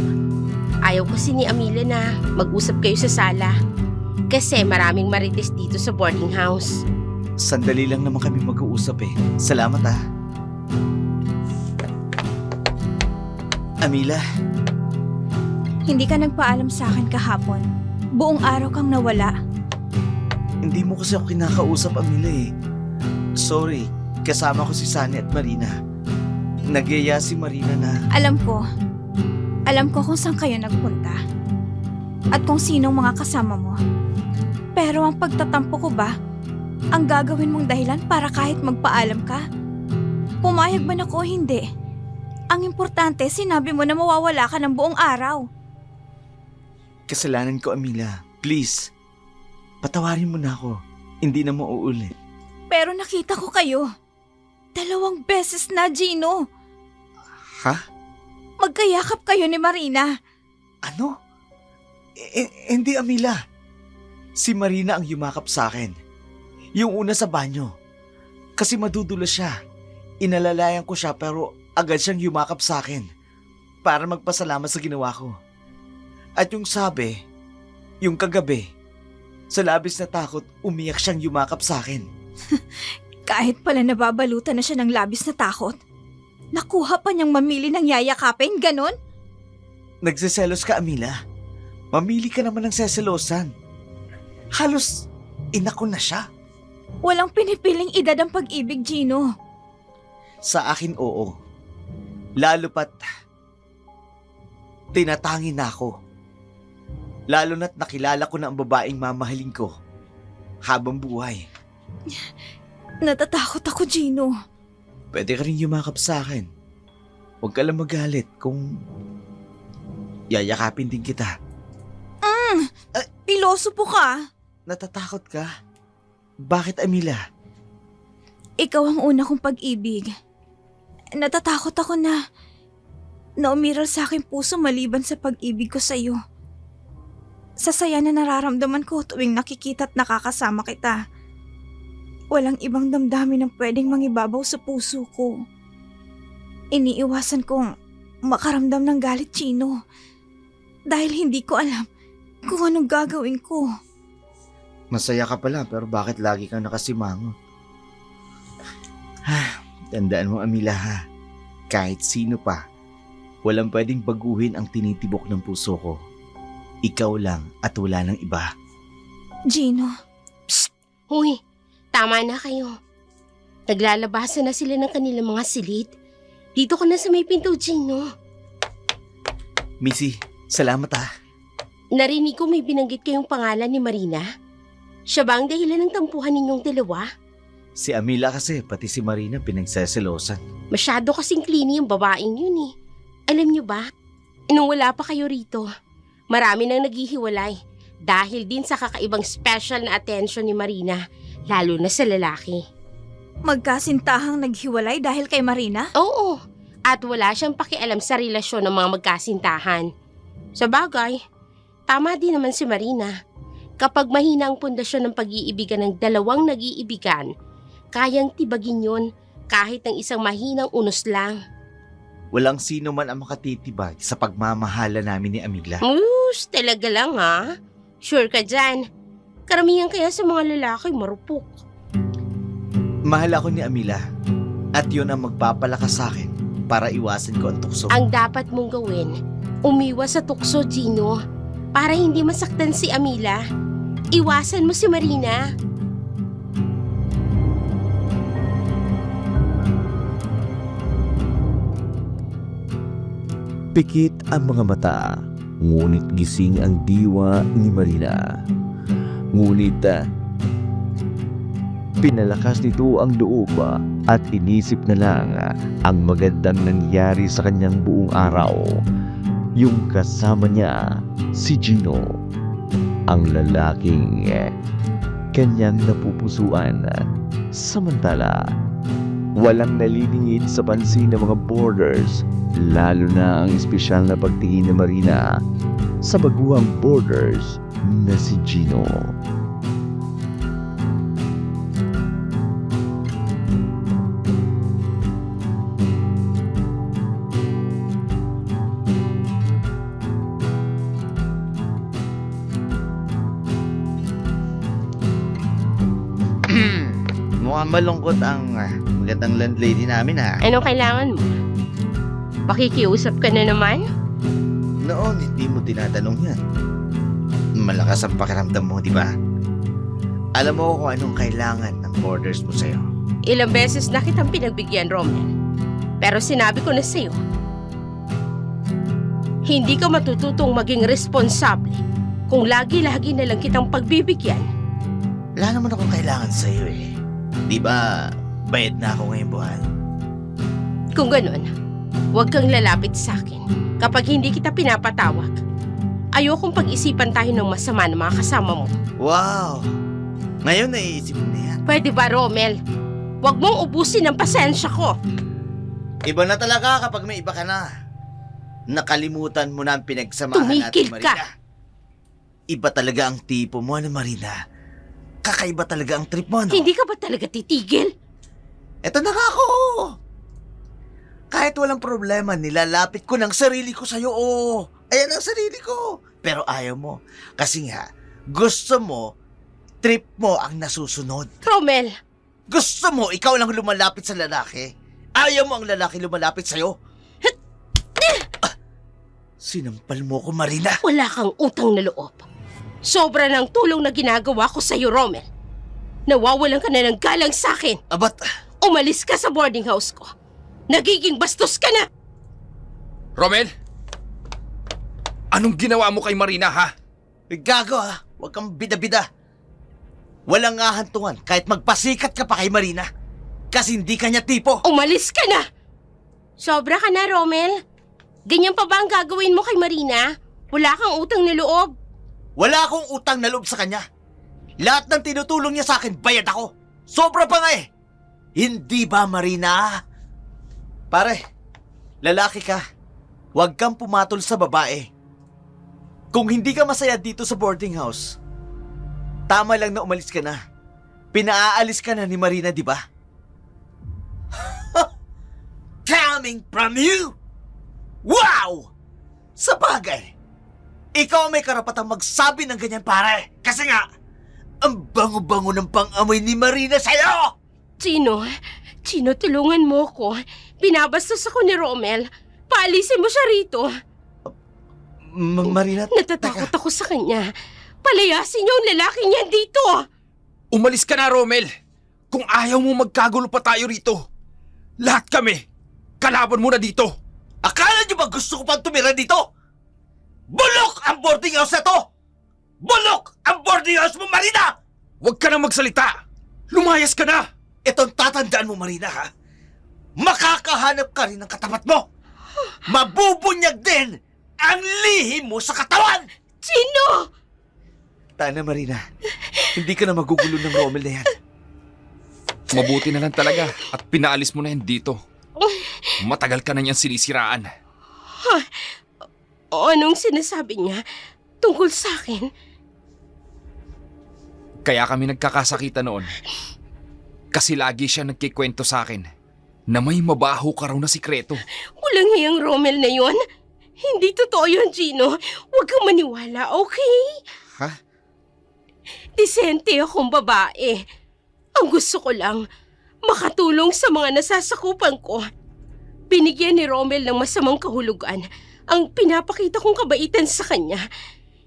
Ayaw kasi ni Amelia na mag-usap kayo sa sala. Kasi maraming marites dito sa boarding house. Sandali lang naman kami mag-uusap eh. Salamat ah. Amila, Hindi ka nagpaalam sa akin kahapon. Buong araw kang nawala. hindi mo kasi ako kinakausap, Amila eh. Sorry, kasama ko si Sunny at Marina. Nagyaya si Marina na... Alam ko kung saan kayo nagpunta. At kung sinong mga kasama mo. Pero ang pagtatampo ko ba, ang gagawin mong dahilan para kahit magpaalam ka? Pumayag man ako o hindi? Ang importante, sinabi mo na mawawala ka ng buong araw. Kasalanan ko, Amila. Please, patawarin mo na ako. Hindi na mauulit. Pero nakita ko kayo. 2 beses na, Gino. Ha? Magkayakap kayo ni Marina. Ano? Hindi, Amila. Si Marina ang yumakap sa akin. Yung una sa banyo. Kasi madudulas siya. Inalalayan ko siya pero agad siyang yumakap sa akin. Para magpasalamat sa ginawa ko. At yung sabi, yung kagabi, sa labis na takot, umiyak siyang yumakap sa akin. Kahit pala nababalutan na siya ng labis na takot. Nakuha pa niyang mamili ng yayakapin, ganon? Nagsiselos ka, Amila. Mamili ka naman ng seselosan. Halos inako na siya. Walang pinipiling edad ang pag-ibig, Gino. Sa akin, oo. Lalo pat tinatangin na ako. Lalo na't nakilala ko na ang babaeng mamahalin ko habang buhay. Natatakot ako, Gino. Pwede ka rin yumakap sa akin. Huwag ka lang magalit kung yayakapin din kita. Piloso po ka. Natatakot ka? Bakit, Amila? Ikaw ang una kong pag-ibig. Natatakot ako na umiral sa aking puso maliban sa pag-ibig ko sa iyo. sa saya na nararamdaman ko tuwing nakikita at nakakasama kita. Walang ibang damdamin ang pwedeng mangibabaw sa puso ko. Iniiwasan kong makaramdam ng galit, Chino. Dahil hindi ko alam kung anong gagawin ko. Masaya ka pala pero bakit lagi kang nakasimangot? Tandaan mo, Amila, ha? Kahit sino pa, walang pwedeng baguhin ang tinitibok ng puso ko. Ikaw lang at wala nang iba. Gino, Huy, tama na kayo. Naglalabasan na sila ng kanilang mga silid. Dito ka na sa may pinto, Gino. Missy, salamat ha. Narinig ko may binanggit kayong pangalan ni Marina. Siya ba ang dahilan ng tampuhan ninyong dalawa? Si Amila kasi, pati si Marina pinagseselosan. Masyado kasing clingy yung babaeng yun eh. Alam niyo ba, nung wala pa kayo rito, marami nang naghihiwalay dahil din sa kakaibang special na attention ni Marina, lalo na sa lalaki. magkasintahang naghiwalay dahil kay Marina? Oo, at wala siyang pakialam sa relasyon ng mga magkasintahan. Sa bagay, tama din naman si Marina. Kapag mahina ang pundasyon ng pag-iibigan ng dalawang nag-iibigan, kayang tibagin yun kahit ng isang mahinang unos lang. Walang sino man ang makatitibag sa pagmamahala namin ni Amila. Talaga lang ha? Sure ka dyan? Karamihan kaya sa mga lalaki marupok. Mahal ako ni Amila at yun ang magpapalakas sa akin para iwasan ko ang tukso. Ang dapat mong gawin, umiwas sa tukso, Gino, para hindi masaktan si Amila. Iwasan mo si Marina. Pikit ang mga mata, ngunit gising ang diwa ni Marina. Ngunit pinalakas nito ang loob at inisip na lang ang magandang nangyari sa kanyang buong araw. Yung kasama niya, si Gino, ang lalaking kanyang napupusuan. Samantala, walang nalilingid sa pansin ng mga boarders, lalo na ang espesyal na pagtingin ni Marina sa baguhang boarders na si Gino. Mukhang malungkot ang magandang landlady namin ha. Anong kailangan mo? Pakikiusap ka na naman? Noon, hindi mo tinatanong yan. Malakas ang pakiramdam mo, di ba? Alam mo kung anong kailangan ng orders mo sa'yo. Ilang beses na kitang pinagbigyan, Romel. Pero sinabi ko na sa'yo, hindi ka matututong maging responsable kung lagi-lagi na lang kitang pagbibigyan. Wala naman akong kailangan sa'yo eh. Di ba, bayad na ako ngayong buwan? Kung ganun, huwag kang lalapit sa akin kapag hindi kita pinapatawag. Ayokong pag-isipan tayo ng masama ng mga kasama mo. Wow! Ngayon naiisip mo na yan. Pwede ba, Romel? Huwag mong ubusin ang pasensya ko. Iba na talaga kapag may iba ka na. Nakalimutan mo na ang pinagsamahan natin, Tumigil Marina. ka! Iba talaga ang tipo mo, Marina. Kakaiba talaga ang trip mo, no? Hindi ka ba talaga titigil? Eto na nga ako! Kahit walang problema, nilalapit ko ng sarili ko sa'yo, oh. Ayan ang sarili ko. Pero ayaw mo. Kasi nga, gusto mo, trip mo ang nasusunod. Romel, Gusto mo, ikaw lang lumalapit sa lalaki. Ayaw mo ang lalaki lumalapit sa'yo. Sinampal mo ko, Marina. wala kang utang na loob. Sobra ng tulong na ginagawa ko sa'yo, Romel. Nawawalan ka na ng galang sa akin. Abat, Umalis ka sa boarding house ko. Nagiging bastos ka na. Romel! Anong ginawa mo kay Marina, ha? gago ha. Huwag kang bida-bida. Walang ahantungan kahit magpasikat ka pa kay Marina. Kasi hindi kanya tipo. Umalis ka na. Sobra ka na, Romel. Ganyan pa ba ang gagawin mo kay Marina? Wala kang utang na loob. Wala akong utang na loob sa kanya. Lahat ng tinutulong niya sa akin, bayad ako. Sobra pa nga eh. Hindi ba, Marina? Pare, lalaki ka. Huwag kang pumatol sa babae. Kung hindi ka masaya dito sa boarding house, tama lang na umalis ka na. Pinaalis ka na ni Marina, di ba? Coming from you! Wow! Sa bagay, ikaw ang may karapatang magsabi ng ganyan, pare. Kasi nga, ang bango-bango ng pang-amoy ni Marina sa'yo! Chino, tulungan mo ko. Binabastos ako ni Romel. Paalisin mo siya rito. Marina, Natatakot ako sa kanya. Palayasin niyo ang lalaki niya dito. Umalis ka na, Romel! Kung ayaw mo magkagulo pa tayo rito, lahat kami, kalaban mo na dito! Akala niyo ba gusto ko pang tumira dito? Bulok ang boarding house na to! Bulok ang boarding house mo, Marina! Huwag ka na magsalita! Lumayas ka na! Itong tatandaan mo, Marina, ha? Makakahanap ka rin ng katapat mo! Mabubunyag din ang lihim mo sa katawan! Chino! Tana, Marina, hindi ka na magugulo ng Rommel na yan. Mabuti na lang talaga at pinaalis mo na yan dito. Matagal ka na niyang sinisiraan. O anong sinasabi niya tungkol sa akin? Kaya kami nagkakasakita noon. Kasi lagi siya nagkikwento sa akin na may mabaho ka raw na sikreto. Walang hiyang Romel na yon. Hindi totoo yun, Gino. Huwag kang maniwala, okay? Ha? Disente akong babae. Ang gusto ko lang, makatulong sa mga nasasakupan ko. Binigyan ni Romel ng masamang kahulugan ang pinapakita kong kabaitan sa kanya.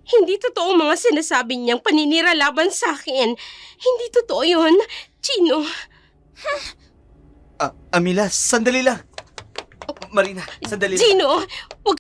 Hindi totoo ang mga sinasabi niyang paninira laban sa akin. Hindi totoo yun, Chino. Amila, sandali lang. Marina, sandali lang. Gino, wag.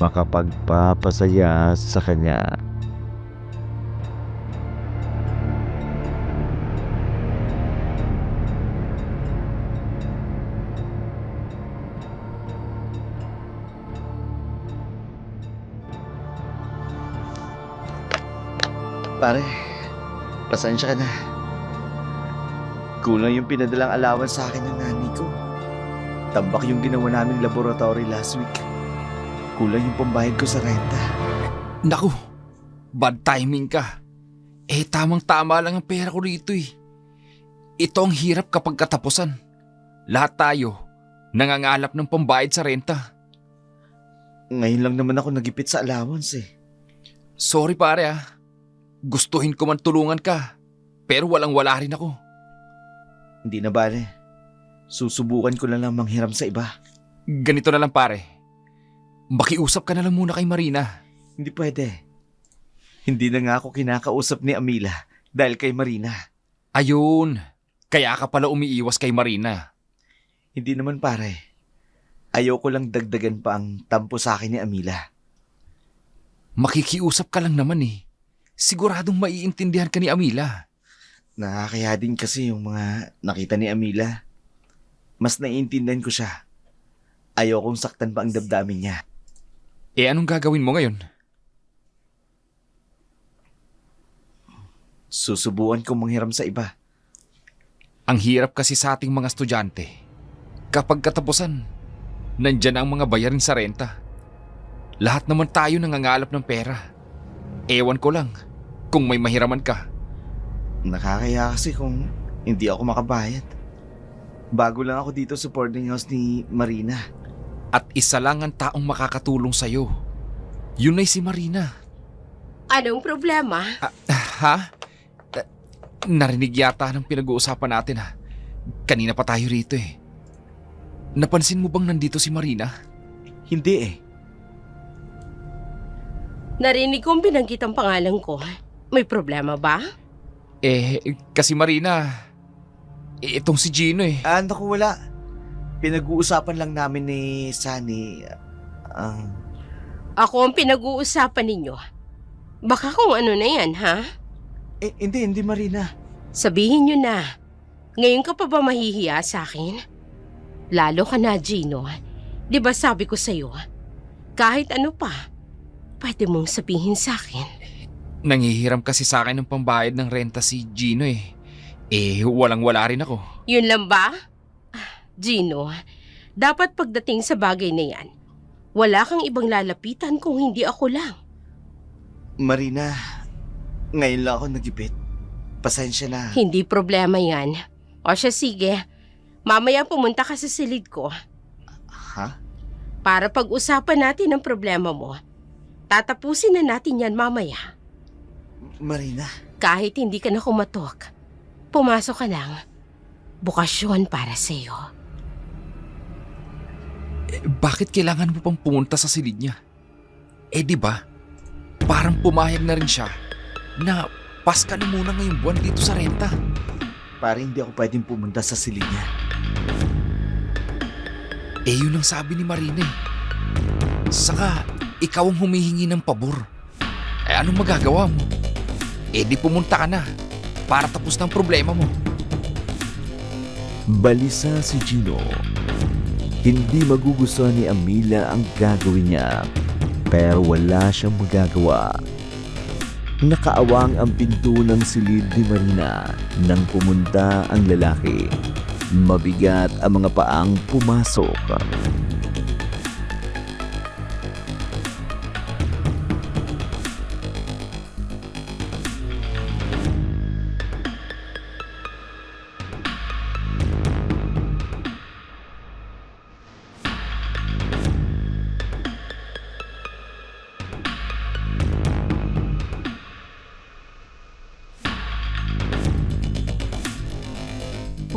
makapagpapasaya sa kanya. Pare, pasensya ka na. Kulang yung pinadalang allowance sa akin ng nanay ko. Tambak yung ginawa naming laboratory last week. Kulang yung pambayad ko sa renta. Naku, bad timing ka. Tamang-tama lang ang pera ko rito eh. Ito ang hirap kapag katapusan. Lahat tayo, nangangalap ng pambayad sa renta. Ngayon lang naman ako nagipit sa allowance eh. Sorry pare ah. Gustuhin ko man tulungan ka, pero walang-wala rin ako. Hindi na bale. Susubukan ko na lang manghiram sa iba. Ganito na lang pare. Makiusap ka na lang muna kay Marina. Hindi pwede. Hindi na nga ako kinakausap ni Amila dahil kay Marina. Ayun, kaya ka pala umiiwas kay Marina. Hindi naman pare. Ayoko lang dagdagan pa ang tampo sa akin ni Amila. Makikiusap ka lang naman eh. Siguradong maiintindihan ka ni Amila. Nakakaya din kasi yung mga nakita ni Amila. Mas naiintindihan ko siya. Ayokong saktan pa ang damdamin niya. Anong gagawin mo ngayon? Susubukan kong manghiram sa iba. Ang hirap kasi sa ating mga estudyante. Kapag katapusan, nandyan ang mga bayarin sa renta. Lahat naman tayo nangangalap ng pera. Ewan ko lang kung may mahiraman ka. Nakakaya kasi kung hindi ako makabayad. Bago lang ako dito sa boarding house ni Marina. At isa lang ang taong makakatulong sa'yo. Yun ay si Marina. Anong problema? Ha? Narinig yata ng pinag-uusapan natin ha. Kanina pa tayo rito eh. Napansin mo bang nandito si Marina? Hindi eh. Narinig kong binanggit ang pangalan ko. May problema ba? Kasi Marina, itong si Gino eh. Naku wala. Pinag-uusapan lang namin ni Sunny. Ako ang pinag-uusapan ninyo. Baka kung ano na yan, ha? Hindi Marina. Sabihin nyo na. Ngayon ka pa ba mahihiya sa akin? Lalo ka na, Gino. Di ba sabi ko sa'yo, kahit ano pa, pwede mong sabihin sa akin. Nangihiram kasi sa akin ng pambayad ng renta si Gino eh. Walang-wala rin ako. Yun lang ba? Gino, dapat pagdating sa bagay na yan, wala kang ibang lalapitan kung hindi ako lang. Marina, ngayon lang ako nagipit. Pasensya na. Hindi problema yan. O siya, sige. Mamaya pumunta ka sa silid ko Ha? para pag-usapan natin ang problema mo. Tatapusin na natin yan mamaya. Marina. Kahit hindi ka na kumatok, pumasok ka lang. Bukasyon para sa'yo. Bakit kailangan mo pang pumunta sa silid niya? Di ba? Parang pumayag na rin siya na pas ka na muna ngayong buwan dito sa renta. Para hindi ako pwedeng pumunta sa silid niya. Yun ang sabi ni Marina eh. Saka, ikaw ang humihingi ng pabor. Anong magagawa mo? Di pumunta ka na para tapos ng problema mo. Balisa si Gino. Hindi magugustuhan ni Amila ang gagawin niya, pero wala siyang magagawa. Nakaawang ang pinto ng silid ni Marina nang pumunta ang lalaki. Mabigat ang mga paang pumasok.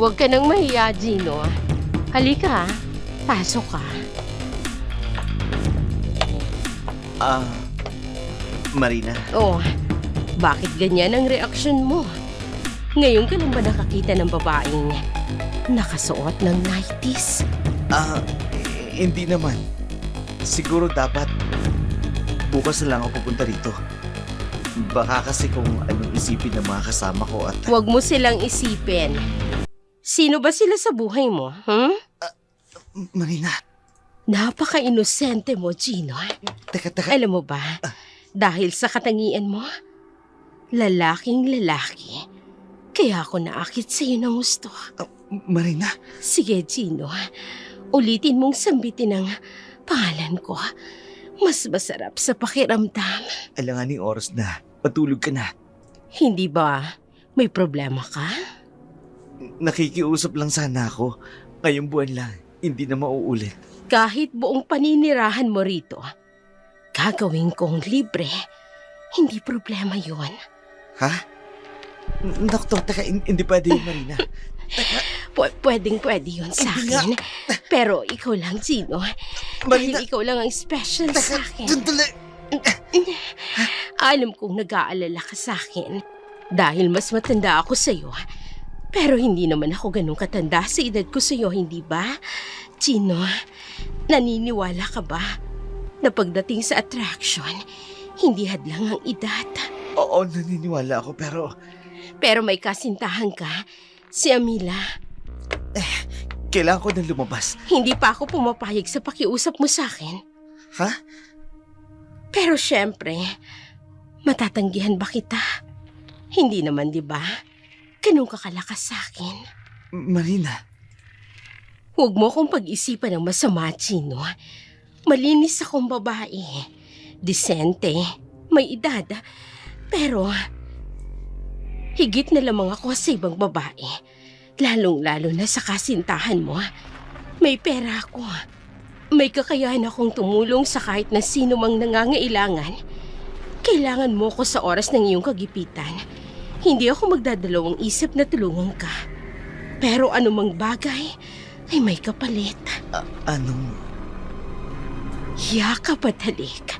Huwag ka nang mahiya, Gino. Halika, pasok ka. Marina. Oh, bakit ganyan ang reaksyon mo? Ngayon ka lang ba nakakita ng babaeng nakasuot ng nighties? Hindi naman. Siguro dapat Bukas na lang ako pupunta rito. Baka kasi kung anong isipin ng mga kasama ko at... Huwag mo silang isipin. Sino ba sila sa buhay mo? Marina, Napaka-inosente mo, Gino. teka. Alam mo ba, dahil sa katangian mo, lalaking lalaki. Kaya ako naakit sa'yo ng gusto. Marina, Sige, Gino. Ulitin mong sambitin ang pangalan ko. Mas masarap sa pakiramdam. alanganing oras na. Patulog ka na. Hindi ba may problema ka? Nakikiusap lang sana ako. Ngayong buwan lang, hindi na mauulit. Kahit buong paninirahan mo rito, gagawin kong libre. Hindi problema yon. Ha? Doktor, teka, hindi pwede yun, Marina. Pwedeng-pwede yun sa Hindi nga. akin. Pero ikaw lang, Gino. Marina, Dahil ikaw lang ang special sa teka, akin. sandali. Alam kong nag-aalala ka sa akin dahil mas matanda ako sa'yo. Pero hindi naman ako ganun katanda sa edad ko sa'yo, hindi ba? Gino, naniniwala ka ba na pagdating sa attraction, hindi hadlang ang edad? Oo, naniniwala ako, Pero may kasintahan ka, si Amila. kailangan ko na lumabas. Hindi pa ako pumapayag sa pakiusap mo sa akin. Ha? Pero syempre, matatanggihan ba kita? Hindi naman, di ba? Ganun ka kalakas sa akin. Marina, Huwag mo akong pag-isipan ng masama, Gino. Malinis akong babae. Disente, may edad. Pero, higit na lamang ako sa ibang babae. Lalong-lalo na sa kasintahan mo. May pera ako. May kakayahan akong tumulong sa kahit na sino mang nangangailangan. Kailangan mo ko sa oras ng iyong kagipitan. Hindi ako magdadalawang isip na tulungan ka. Pero anumang bagay ay may kapalit. anong... Yakap at halik.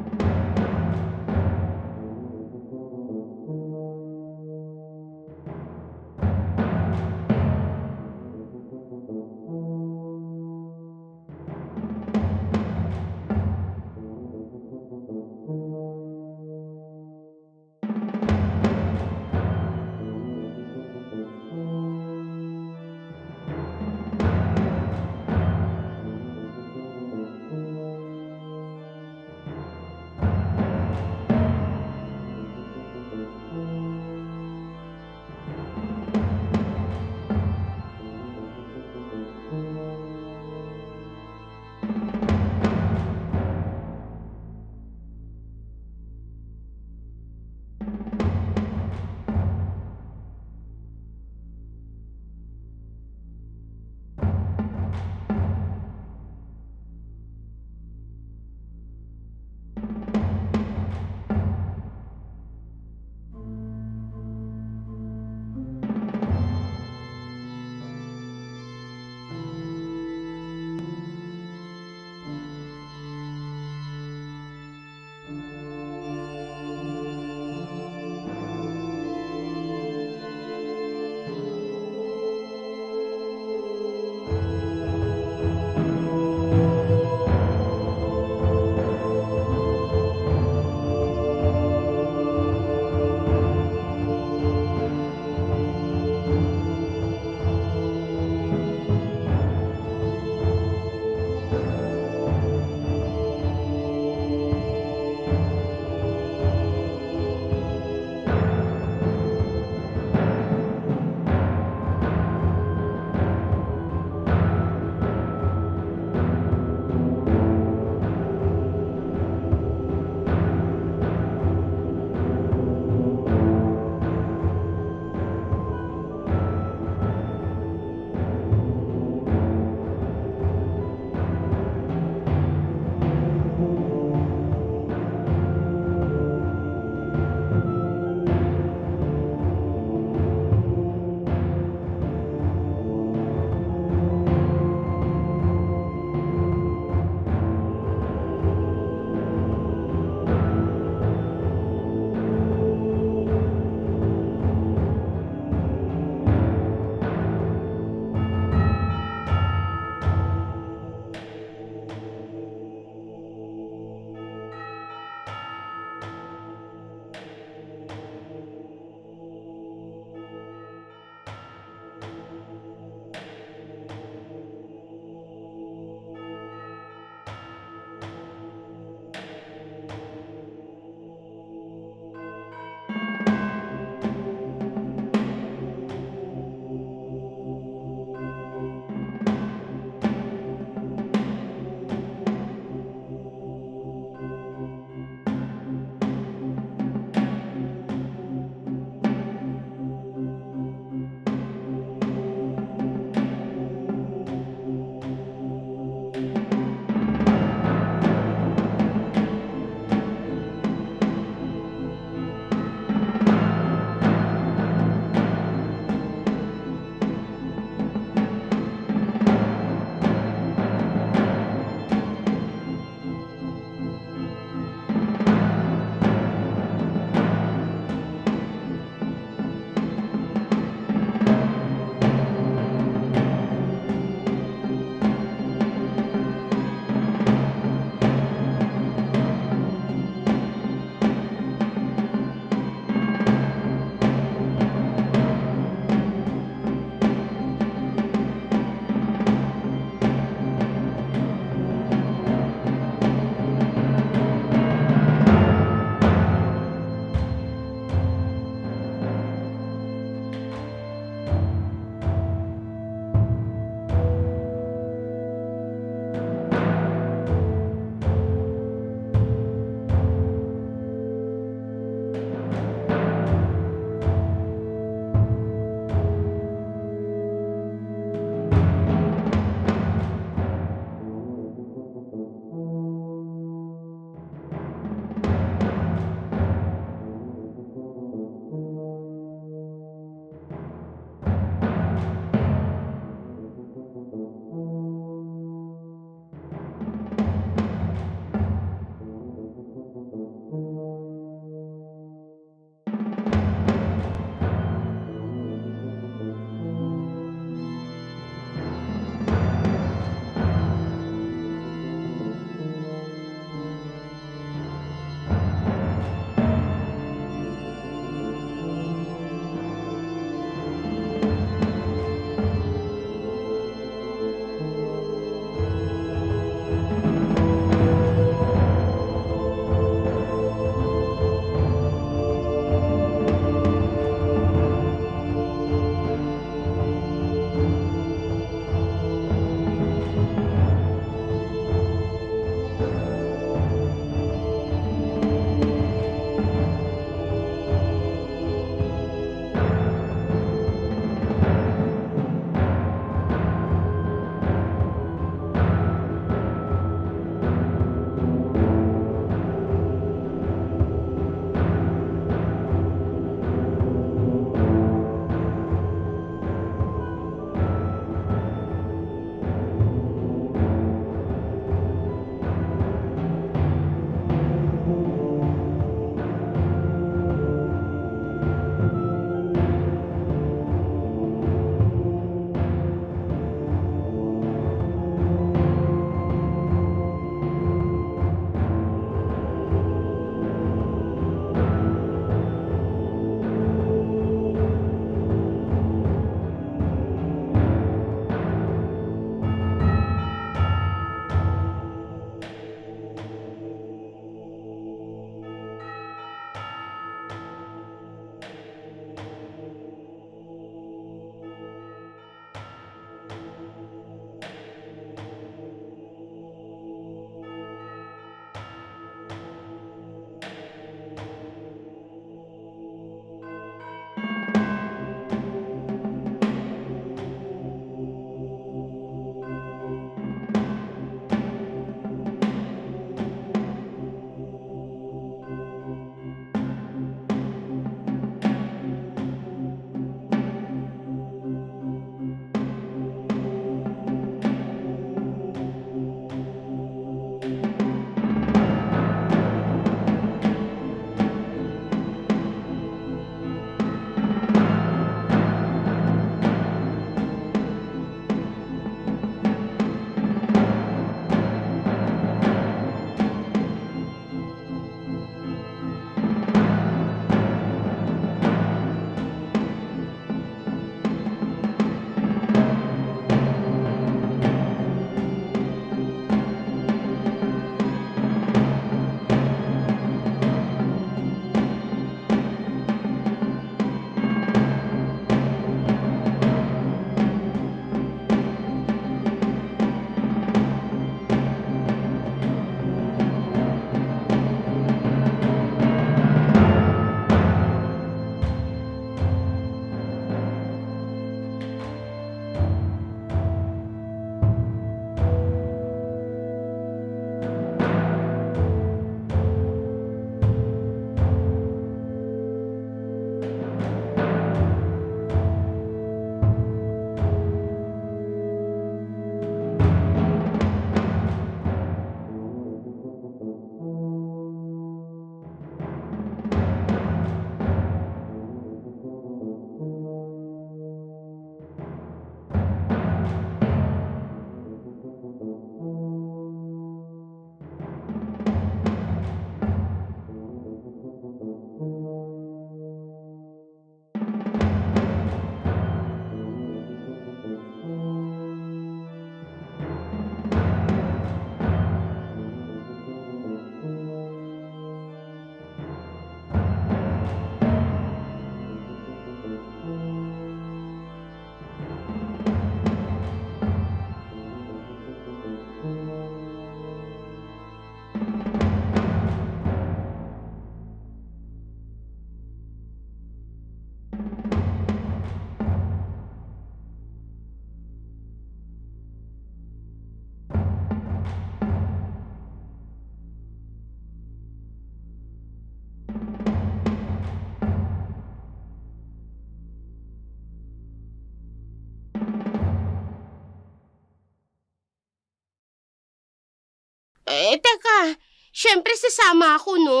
Teka. Siyempre sasama ako, no?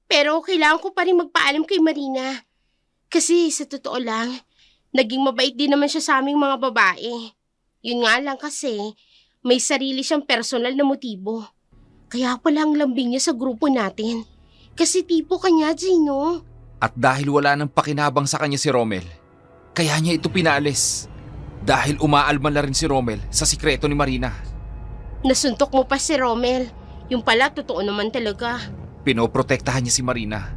Pero kailangan ko pa rin magpaalam kay Marina. Kasi sa totoo lang, naging mabait din naman siya sa aming mga babae. Yun nga lang kasi, may sarili siyang personal na motibo. Kaya pala ang lambing niya sa grupo natin. Kasi tipo kanya, Gino. At dahil wala nang pakinabang sa kanya si Romel, kaya niya ito pinalis. Dahil umaalman na rin si Romel sa sikreto ni Marina. Nasuntok mo pa si Romel. Yung pala, totoo naman talaga. Pinoprotektahan niya si Marina.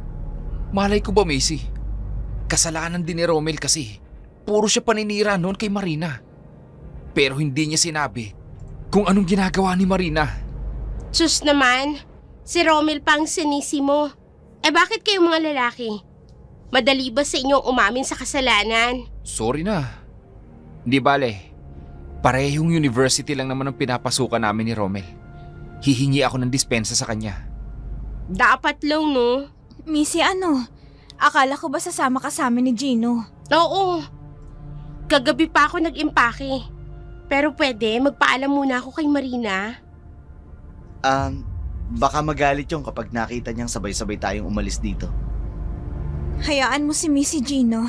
Malay ko ba, Macy? Kasalanan din ni Romel kasi puro siya paninira noon kay Marina. Pero hindi niya sinabi kung anong ginagawa ni Marina. Sus naman, si Romel pang sinisi mo. Bakit kayo mga lalaki? Madali ba sa inyong umamin sa kasalanan? Sorry na. Hindi bale. Parehong university lang naman ang pinapasukan namin ni Romel. Hihingi ako ng dispensa sa kanya. Dapat lang, no? Missy, akala ko ba sasama ka sa amin ni Gino? Oo. Kagabi pa ako nag-impake. Pero pwede, magpaalam muna ako kay Marina. Baka magalit yung kapag nakita niyang sabay-sabay tayong umalis dito. Hayaan mo si Missy, Gino.